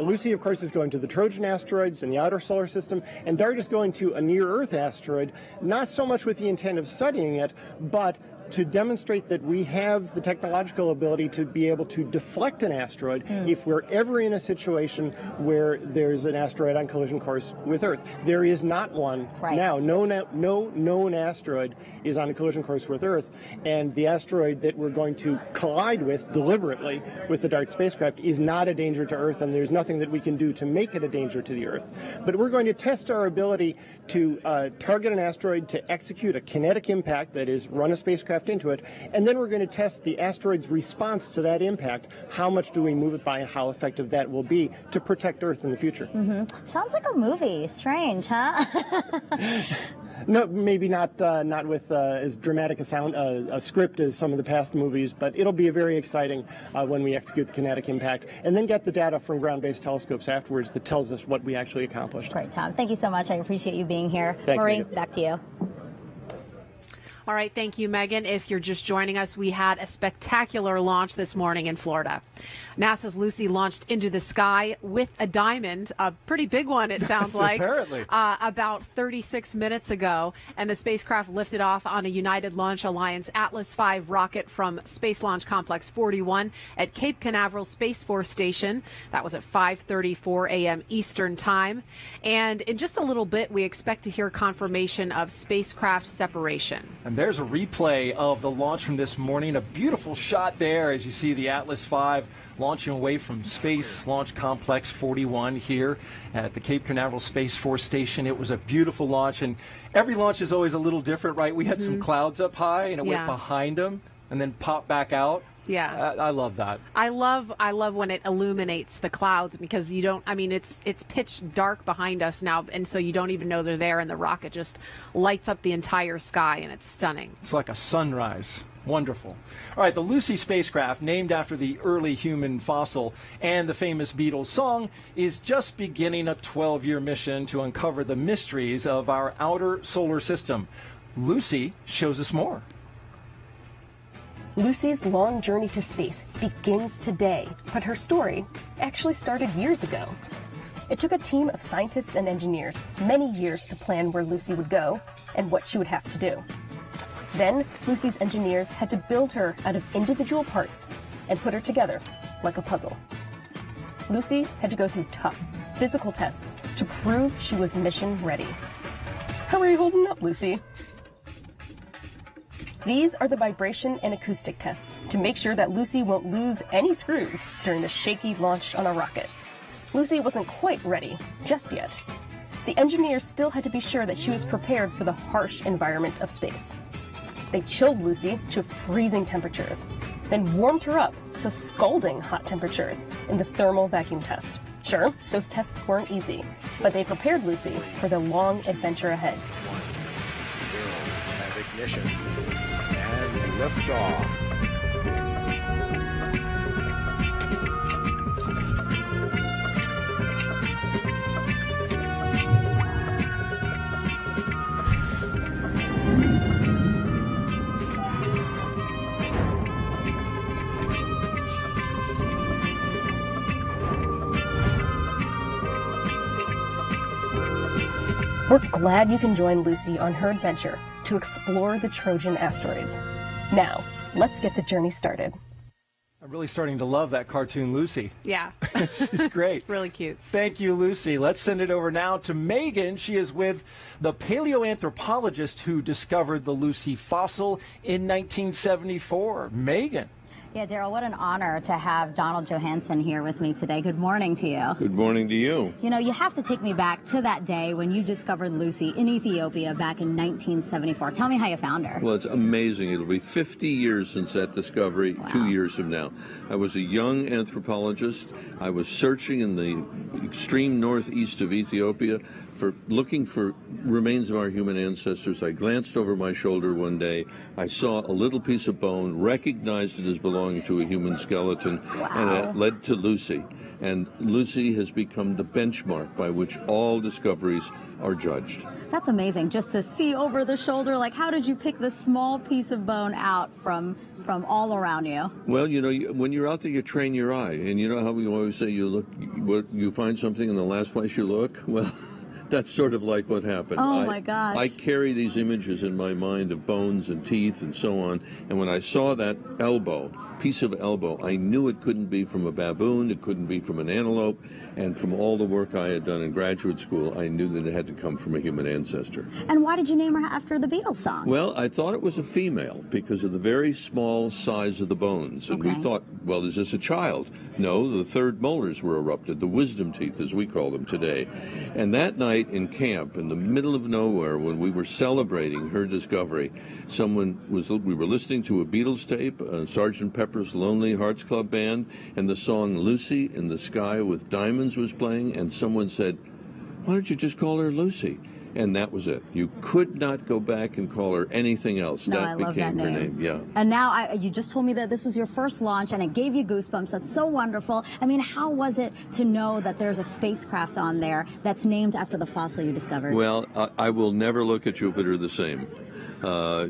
Lucy, of course, is going to the Trojan asteroids in the outer solar system, and DART is going to a near-Earth asteroid, not so much with the intent of studying it, but to demonstrate that we have the technological ability to be able to deflect an asteroid if we're ever in a situation where there's an asteroid on collision course with Earth. There is not one now. No known asteroid is on a collision course with Earth, and the asteroid that we're going to collide with deliberately with the DART spacecraft is not a danger to Earth, and there's nothing that we can do to make it a danger to the Earth. But we're going to test our ability to target an asteroid, to execute a kinetic impact, that is, run a spacecraft into it, and then we're going to test the asteroid's response to that impact. How much do we move it by, and how effective that will be to protect Earth in the future. Sounds like a movie. Strange, huh? No, maybe not with as dramatic a script as some of the past movies, but it'll be very exciting when we execute the kinetic impact and then get the data from ground-based telescopes afterwards that tells us what we actually accomplished. Great, Tom. Thank you so much. I appreciate you being here. Thank Marie, you. back to you. All right, thank you, Megan. If you're just joining us, we had a spectacular launch this morning in Florida. NASA's Lucy launched into the sky with a diamond, a pretty big one, it sounds like, apparently. About 36 minutes ago. And the spacecraft lifted off on a United Launch Alliance Atlas V rocket from Space Launch Complex 41 at Cape Canaveral Space Force Station. That was at 5:34 a.m. Eastern Time. And in just a little bit, we expect to hear confirmation of spacecraft separation. And there's a replay of the launch from this morning. A beautiful shot there as you see the Atlas V launching away from Space Launch Complex 41 here at the Cape Canaveral Space Force Station. It was a beautiful launch, and every launch is always a little different, right? We had some clouds up high, and it went behind them and then popped back out. Yeah. I love that. I love when it illuminates the clouds, because you don't, I mean, it's pitch dark behind us now, and so you don't even know they're there, and the rocket just lights up the entire sky, and it's stunning. It's like a sunrise. Wonderful. All right, the Lucy spacecraft, named after the early human fossil and the famous Beatles song, is just beginning a 12-year mission to uncover the mysteries of our outer solar system. Lucy shows us more. Lucy's long journey to space begins today, but her story actually started years ago. It took a team of scientists and engineers many years to plan where Lucy would go and what she would have to do. Then, Lucy's engineers had to build her out of individual parts and put her together like a puzzle. Lucy had to go through tough physical tests to prove she was mission ready. How are you holding up, Lucy? These are the vibration and acoustic tests to make sure that Lucy won't lose any screws during the shaky launch on a rocket. Lucy wasn't quite ready just yet. The engineers still had to be sure that she was prepared for the harsh environment of space. They chilled Lucy to freezing temperatures, then warmed her up to scalding hot temperatures in the thermal vacuum test. Sure, those tests weren't easy, but they prepared Lucy for the long adventure ahead. Have ignition and lift off. We're glad you can join Lucy on her adventure to explore the Trojan asteroids. Now, let's get the journey started. I'm really starting to love that cartoon Lucy. Yeah. She's great. Really cute. Thank you, Lucy. Let's send it over now to Megan. She is with the paleoanthropologist who discovered the Lucy fossil in 1974. Megan. Yeah, Daryl, what an honor to have Donald Johansen here with me today. Good morning to you. Good morning to you. You know, you have to take me back to that day when you discovered Lucy in Ethiopia back in 1974. Tell me how you found her. Well, it's amazing. It'll be 50 years since that discovery, 2 years from now. I was a young anthropologist. I was searching in the extreme northeast of Ethiopia looking for remains of our human ancestors. I glanced over my shoulder one day. I saw a little piece of bone, recognized it as belonging to a human skeleton, and it led to Lucy. And Lucy has become the benchmark by which all discoveries are judged. That's amazing, just to see over the shoulder. Like, how did you pick this small piece of bone out from all around you? Well, you know, when you're out there, you train your eye. And you know how we always say you find something in the last place you look? Well, that's sort of like what happened. Oh, my gosh. I carry these images in my mind of bones and teeth and so on. And when I saw that piece of elbow, I knew it couldn't be from a baboon, it couldn't be from an antelope. And from all the work I had done in graduate school, I knew that it had to come from a human ancestor. And why did you name her after the Beatles song? Well, I thought it was a female because of the very small size of the bones. And we thought, well, is this a child? No, the third molars were erupted, the wisdom teeth, as we call them today. And that night in camp, in the middle of nowhere, when we were celebrating her discovery, we were listening to a Beatles tape, Sgt. Pepper's Lonely Hearts Club Band, and the song Lucy in the Sky with Diamonds was playing, and someone said, why don't you just call her Lucy? And that was it. You could not go back and call her anything else. No, that I love became that her name. Yeah. And now you just told me that this was your first launch and it gave you goosebumps. That's so wonderful. I mean, how was it to know that there's a spacecraft on there that's named after the fossil you discovered? Well, I will never look at Jupiter the same.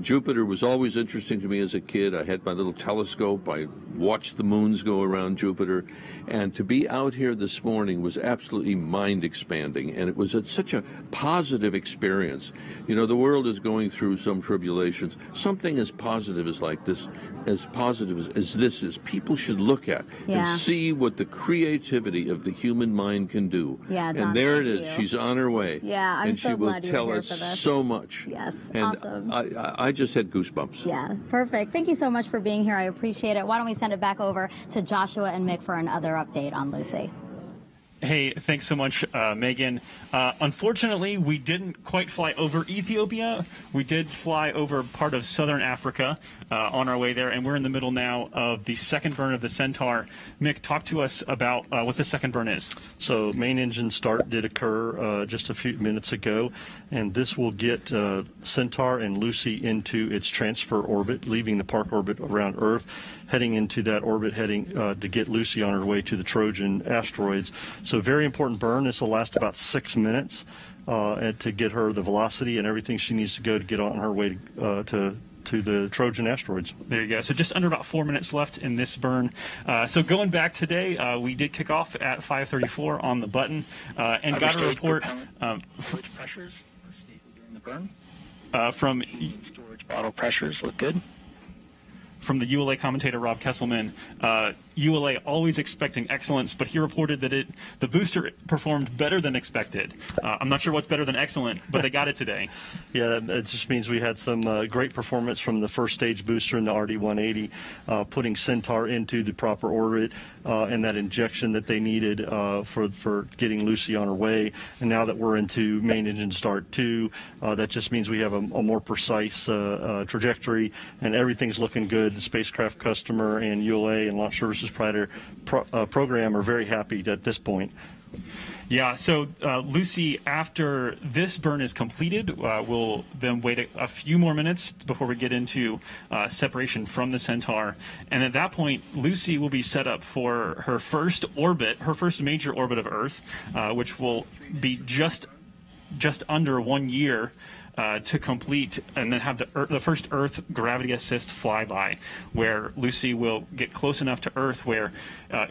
Jupiter was always interesting to me as a kid. I had my little telescope. I watched the moons go around Jupiter. And to be out here this morning was absolutely mind-expanding. And it was such a positive experience. You know, the world is going through some tribulations. Something as positive as this is, people should look at and see what the creativity of the human mind can do. Yeah, Don, and there it is. you. She's on her way. Yeah, I'm and so glad you were here And for she will tell this. us so much. Yes, and awesome. I just had goosebumps. Yeah, perfect. Thank you so much for being here. I appreciate it. Why don't we send it back over to Joshua and Mick for another update on Lucy. Hey, thanks so much, Megan. Unfortunately, we didn't quite fly over Ethiopia. We did fly over part of southern Africa on our way there, and we're in the middle now of the second burn of the Centaur. Mick, talk to us about what the second burn is. So main engine start did occur just a few minutes ago, and this will get Centaur and Lucy into its transfer orbit, leaving the park orbit around Earth, heading into that orbit, to get Lucy on her way to the Trojan asteroids. So very important burn. This will last about 6 minutes and to get her the velocity and everything she needs to go to get on her way to the Trojan asteroids. There you go. So just under about 4 minutes left in this burn. So going back today, we did kick off at 5:34 on the button and got a report. Storage pressures during the burn. From storage bottle pressures look good. From the ULA commentator Rob Kesselman, ULA always expecting excellence, but he reported that the booster performed better than expected. I'm not sure what's better than excellent, but they got it today. Yeah, it just means we had some great performance from the first stage booster in the RD-180, putting Centaur into the proper orbit and that injection that they needed for getting Lucy on her way. And now that we're into main engine start 2, that just means we have a more precise trajectory, and everything's looking good. The spacecraft customer and ULA and Launch Services Provider program are very happy at this point. Yeah, so Lucy, after this burn is completed, we'll then wait a few more minutes before we get into separation from the Centaur. And at that point, Lucy will be set up for her first orbit, her first major orbit of Earth, which will be just under 1 year to complete, and then have the first Earth gravity assist flyby, where Lucy will get close enough to Earth where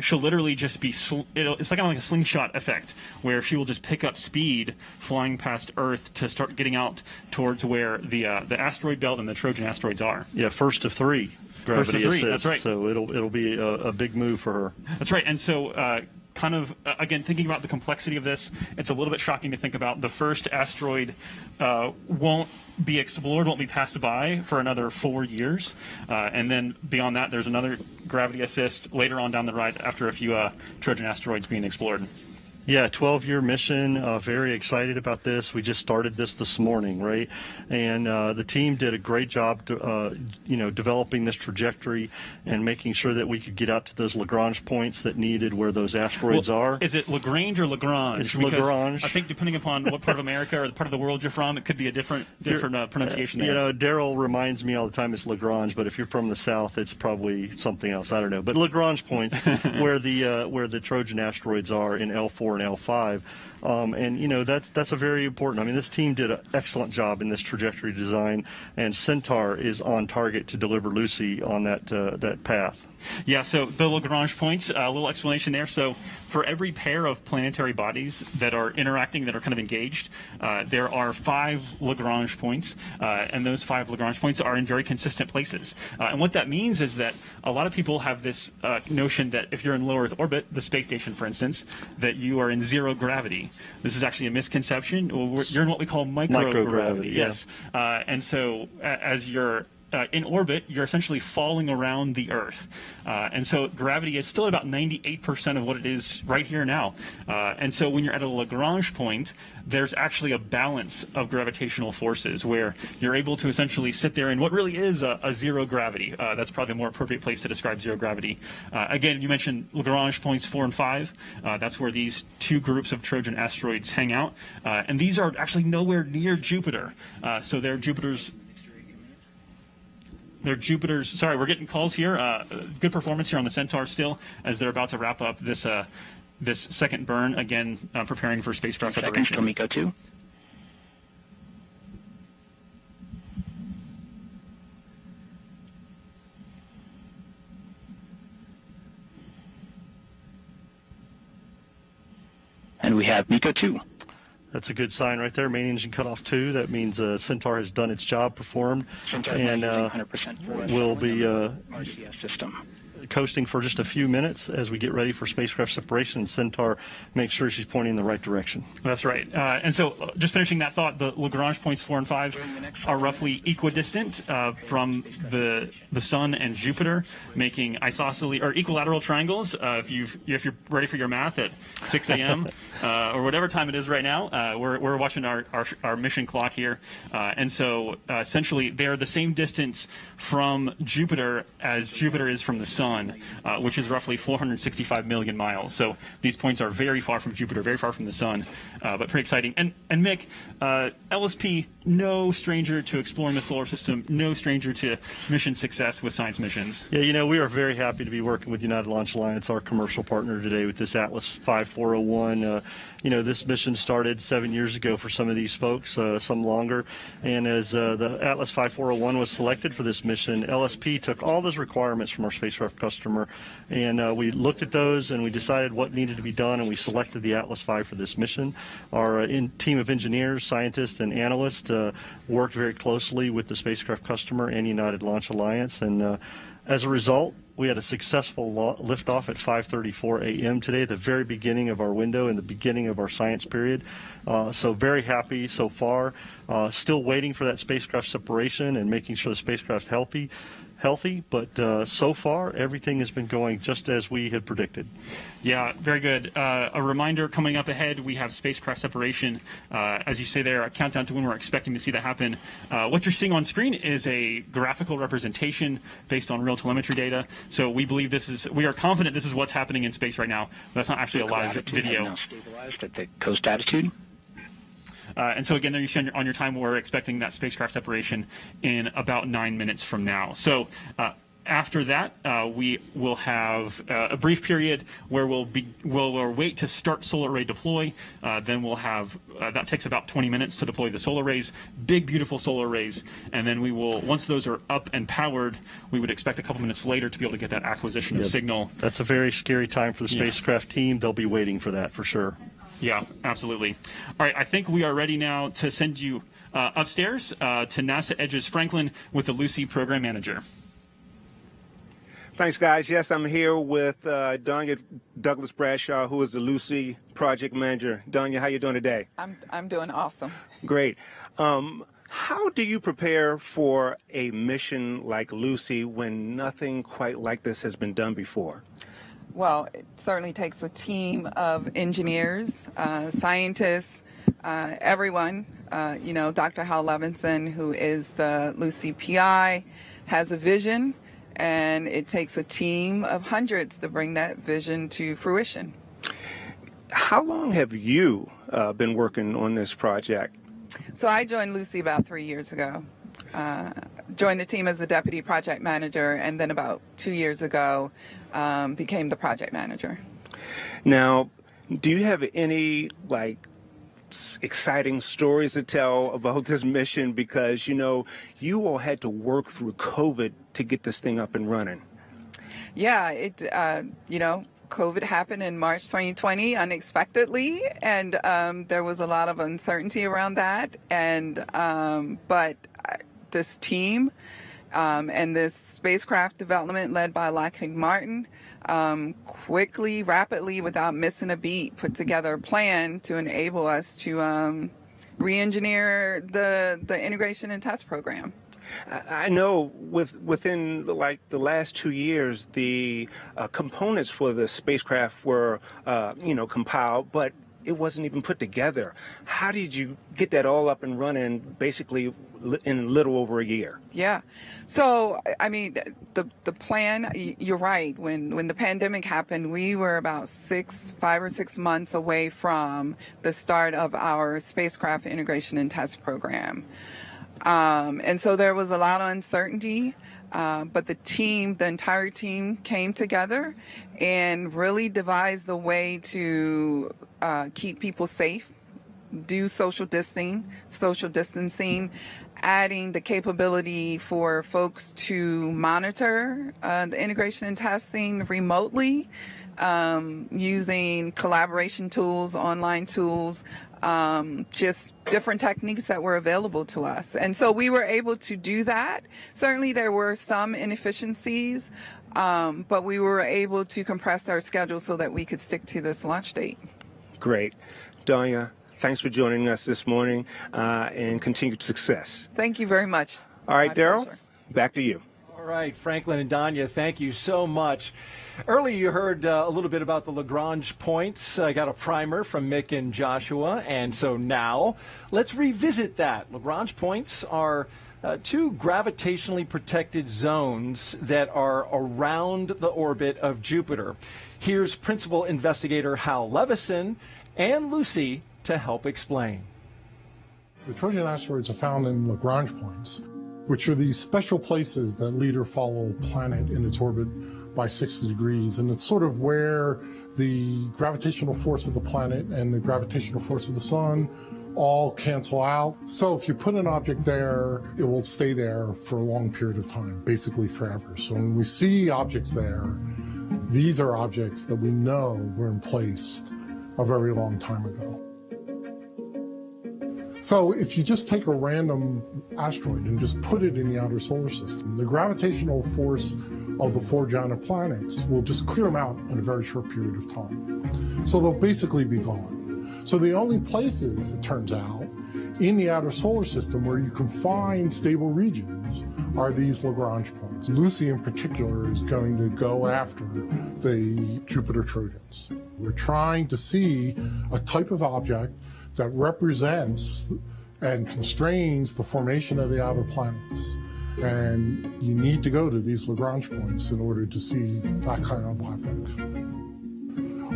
she'll literally just be, it's like kind of like a slingshot effect, where she will just pick up speed flying past Earth to start getting out towards where the asteroid belt and the Trojan asteroids are. Yeah, first of 3 gravity assist. That's right. So it'll be a big move for her. That's right. And so kind of, again, thinking about the complexity of this, it's a little bit shocking to think about. The first asteroid won't be explored, won't be passed by for another 4 years. And then beyond that, there's another gravity assist later on down the road after a few Trojan asteroids being explored. Yeah, 12-year mission. Very excited about this. We just started this morning, right? And the team did a great job, developing this trajectory and making sure that we could get out to those Lagrange points that needed where those asteroids are. Is it Lagrange or Lagrange? It's Lagrange. I think depending upon what part of America or the part of the world you're from, it could be a different pronunciation there. You know, Daryl reminds me all the time it's Lagrange, but if you're from the South, it's probably something else. I don't know. But Lagrange points, where the Trojan asteroids are in L4 and L5, and that's a very important. I mean, this team did an excellent job in this trajectory design, and Centaur is on target to deliver Lucy on that path. Yeah, so the Lagrange points, a little explanation there. So for every pair of planetary bodies that are interacting, that are kind of engaged, there are 5 Lagrange points, and those 5 Lagrange points are in very consistent places. And what that means is that a lot of people have this notion that if you're in low Earth orbit, the space station, for instance, that you are in 0 gravity. This is actually a misconception. You're in what we call microgravity. Yes. And so as you're in orbit, you're essentially falling around the Earth. And so gravity is still about 98% of what it is right here now. And so when you're at a Lagrange point, there's actually a balance of gravitational forces where you're able to essentially sit there in what really is a 0 gravity. That's probably a more appropriate place to describe 0 gravity. Again, you mentioned Lagrange points 4 and 5. That's where these 2 groups of Trojan asteroids hang out. And these are actually nowhere near Jupiter. So they're Jupiter's. Sorry, we're getting calls here. Good performance here on the Centaur still, as they're about to wrap up this second burn, again, preparing for spacecraft separation. Seconds till MECO 2. And we have MECO 2. That's a good sign right there. Main engine cut off 2. That means Centaur has done its job, performed, and will be RCS system. Coasting for just a few minutes as we get ready for spacecraft separation. Centaur makes sure she's pointing in the right direction. That's right. And so just finishing that thought, the Lagrange points 4 and 5 are roughly equidistant from the Sun and Jupiter, making isosceles or equilateral triangles. If you're ready for your math at 6 a.m. Or whatever time it is right now, we're watching our mission clock here, and so essentially they're the same distance from Jupiter as Jupiter is from the Sun, which is roughly 465 million miles. So these points are very far from Jupiter, very far from the Sun, but pretty exciting. And Mick, LSP, no stranger to exploring the solar system, no stranger to mission success with science missions. Yeah, we are very happy to be working with United Launch Alliance, our commercial partner today, with this Atlas 5401. This mission started 7 years ago for some of these folks, some longer. And as the Atlas 5401 was selected for this mission, LSP took all those requirements from our spacecraft customer, and we looked at those and we decided what needed to be done, and we selected the Atlas V for this mission. Our team of engineers, scientists, and analysts worked very closely with the spacecraft customer and United Launch Alliance, and As a result, we had a successful liftoff at 5:34 a.m. today, the very beginning of our window and the beginning of our science period. So very happy so far. Still waiting for that spacecraft separation and making sure the spacecraft's healthy, but so far everything has been going just as we had predicted. Yeah, very good. A reminder coming up ahead, we have spacecraft separation. As you say there, a countdown to when we're expecting to see that happen. What you're seeing on screen is a graphical representation based on real telemetry data. So we believe we are confident this is what's happening in space right now. That's not actually a live video. Now stabilized at the coast attitude. And so again, there you see on your time, we're expecting that spacecraft separation in about 9 minutes from now. So after that, we will have a brief period where we'll wait to start solar array deploy. Then we'll have that takes about 20 minutes to deploy the solar arrays, big beautiful solar arrays, and then we will, once those are up and powered, we would expect a couple minutes later to be able to get that acquisition of signal. That's a very scary time for the spacecraft team. They'll be waiting for that for sure. Yeah, absolutely. All right, I think we are ready now to send you upstairs to NASA Edge's Franklin with the Lucy Program Manager. Thanks, guys. Yes, I'm here with Donya Douglas Bradshaw, who is the Lucy Project Manager. Donya, how you doing today? I'm doing awesome. Great. How do you prepare for a mission like Lucy when nothing quite like this has been done before? Well, it certainly takes a team of engineers, scientists, everyone. Dr. Hal Levinson, who is the Lucy PI, has a vision, and it takes a team of hundreds to bring that vision to fruition. How long have you been working on this project? So I joined Lucy about 3 years ago. Joined the team as the deputy project manager, and then about 2 years ago became the project manager. Now, do you have any exciting stories to tell about this mission? Because you all had to work through COVID to get this thing up and running. Yeah, COVID happened in March 2020 unexpectedly, and there was a lot of uncertainty around that. And but this team and this spacecraft development led by Lockheed Martin quickly, rapidly, without missing a beat, put together a plan to enable us to re-engineer the integration and test program. I know within the last 2 years, the components for the spacecraft were, compiled, but it wasn't even put together. How did you get that all up and running basically in a little over a year? Yeah. So, I mean, the plan, you're right. When the pandemic happened, we were about 5 or 6 months away from the start of our spacecraft integration and test program. And so there was a lot of uncertainty, but the entire team came together and really devised a way to keep people safe, do social distancing, adding the capability for folks to monitor the integration and testing remotely, using collaboration tools, online tools, just different techniques that were available to us. And so we were able to do that. Certainly there were some inefficiencies, but we were able to compress our schedule so that we could stick to this launch date. Great. Donya, thanks for joining us this morning, and continued success. Thank you very much. All right, Daryl, back to you. All right, Franklin and Donya, thank you so much. Earlier you heard a little bit about the Lagrange points. I got a primer from Mick and Joshua, and so now let's revisit that. Lagrange points are two gravitationally protected zones that are around the orbit of Jupiter. Here's Principal Investigator Hal Levinson and Lucy to help explain. The Trojan asteroids are found in Lagrange points, which are these special places that lead or follow a planet in its orbit by 60 degrees. And it's sort of where the gravitational force of the planet and the gravitational force of the sun all cancel out. So if you put an object there, it will stay there for a long period of time, basically forever. So when we see objects there, these are objects that we know were in place a very long time ago. So if you just take a random asteroid and just put it in the outer solar system, the gravitational force of the 4 giant planets will just clear them out in a very short period of time. So they'll basically be gone. So the only places, it turns out, in the outer solar system where you can find stable regions are these Lagrange points. Lucy in particular is going to go after the Jupiter Trojans. We're trying to see a type of object that represents and constrains the formation of the outer planets. And you need to go to these Lagrange points in order to see that kind of object.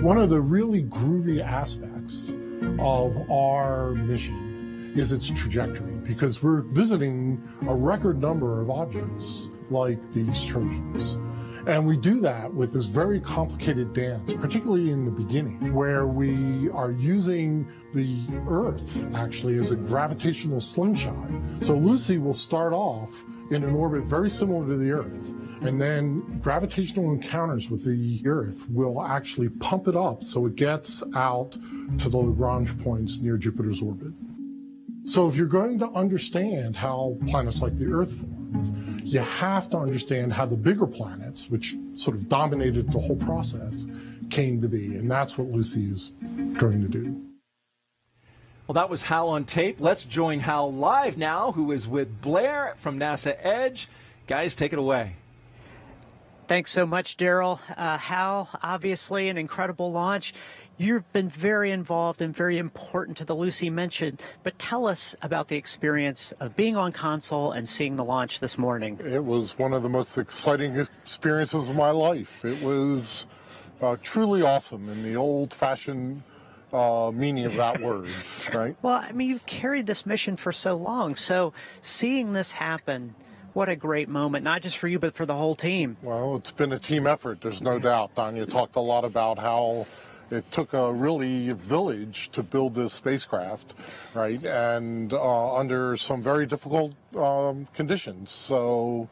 One of the really groovy aspects of our mission is its trajectory, because we're visiting a record number of objects like these Trojans. And we do that with this very complicated dance, particularly in the beginning, where we are using the Earth actually as a gravitational slingshot. So Lucy will start off in an orbit very similar to the Earth, and then gravitational encounters with the Earth will actually pump it up so it gets out to the Lagrange points near Jupiter's orbit. So if you're going to understand how planets like the Earth formed, you have to understand how the bigger planets, which sort of dominated the whole process, came to be. And that's what Lucy is going to do. Well, that was Hal on tape. Let's join Hal live now, who is with Blair from NASA Edge. Guys, take it away. Thanks so much, Daryl. Hal, obviously an incredible launch. You've been very involved and very important to the Lucy mission, but tell us about the experience of being on console and seeing the launch this morning. It was one of the most exciting experiences of my life. It was truly awesome in the old-fashioned meaning of that word, right? Well, I mean, you've carried this mission for so long, so seeing this happen, what a great moment, not just for you, but for the whole team. Well, it's been a team effort, there's no doubt. Danya talked a lot about how it took a really village to build this spacecraft, right? And under some very difficult conditions. So,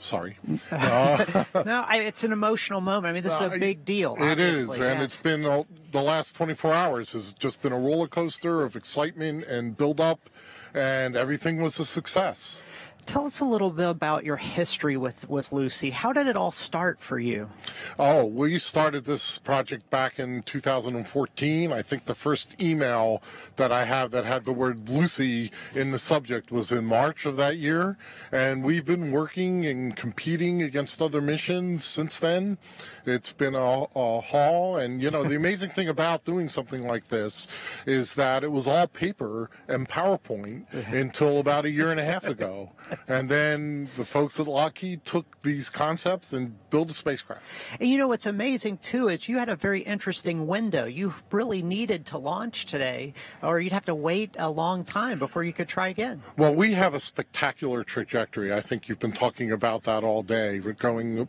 sorry. No, it's an emotional moment. I mean, this is a big deal. It is, and yes. it's been the last 24 hours has just been a roller coaster of excitement and build up, and everything was a success. Tell us a little bit about your history with Lucy. How did it all start for you? Oh, we started this project back in 2014. I think the first email that I have that had the word Lucy in the subject was in March of that year. And we've been working and competing against other missions since then. It's been a haul. And, you know, the amazing thing about doing something like this is that it was all paper and PowerPoint until about a year and a half ago. And then the folks at Lockheed took these concepts and built a spacecraft. And you know what's amazing, too, is you had a very interesting window. You really needed to launch today, or you'd have to wait a long time before you could try again. Well, we have a spectacular trajectory. I think you've been talking about that all day. We're going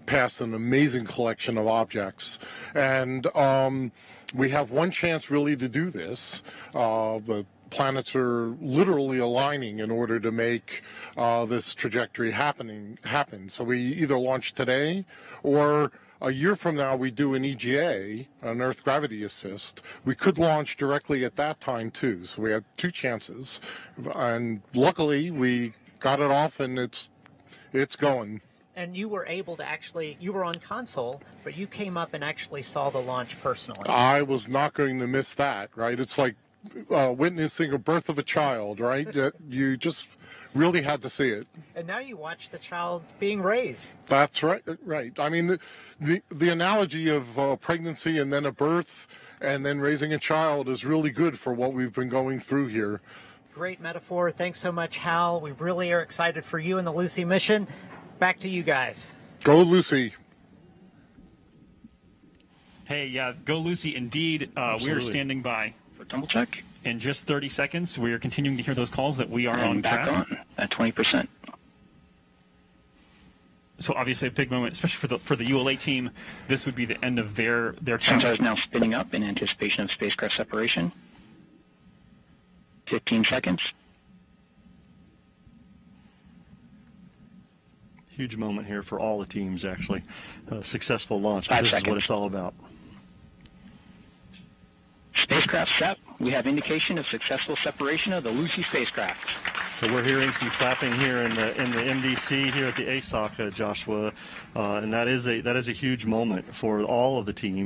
past an amazing collection of objects. And we have one chance really to do this. The planets are literally aligning in order to make this trajectory happen. So we either launch today, or a year from now we do an EGA, an Earth Gravity Assist. We could launch directly at that time too. So we had two chances, and luckily we got it off, and it's going. And you were able to you were on console, but you came up and actually saw the launch personally. I was not going to miss that, right? It's like witnessing a birth of a child, right? You just really had to see it. And now you watch the child being raised. That's right. Right. I mean, the analogy of pregnancy and then a birth and then raising a child is really good for what we've been going through here. Great metaphor. Thanks so much, Hal. We really are excited for you and the Lucy mission. Back to you guys. Go Lucy. Hey, yeah, go Lucy indeed. We are standing by. For double check. In just 30 seconds, we are continuing to hear those calls that we are on back track. On at 20%. So obviously a big moment, especially for the ULA team. This would be the end of their task. Sensor is now spinning up in anticipation of spacecraft separation. 15 seconds. Huge moment here for all the teams, actually. Successful launch. 5 This seconds. is what it's all about. Spacecraft set. We have indication of successful separation of the Lucy spacecraft. So we're hearing some clapping here in the MDC here at the ASOC, Joshua, and that is a huge moment for all of the teams.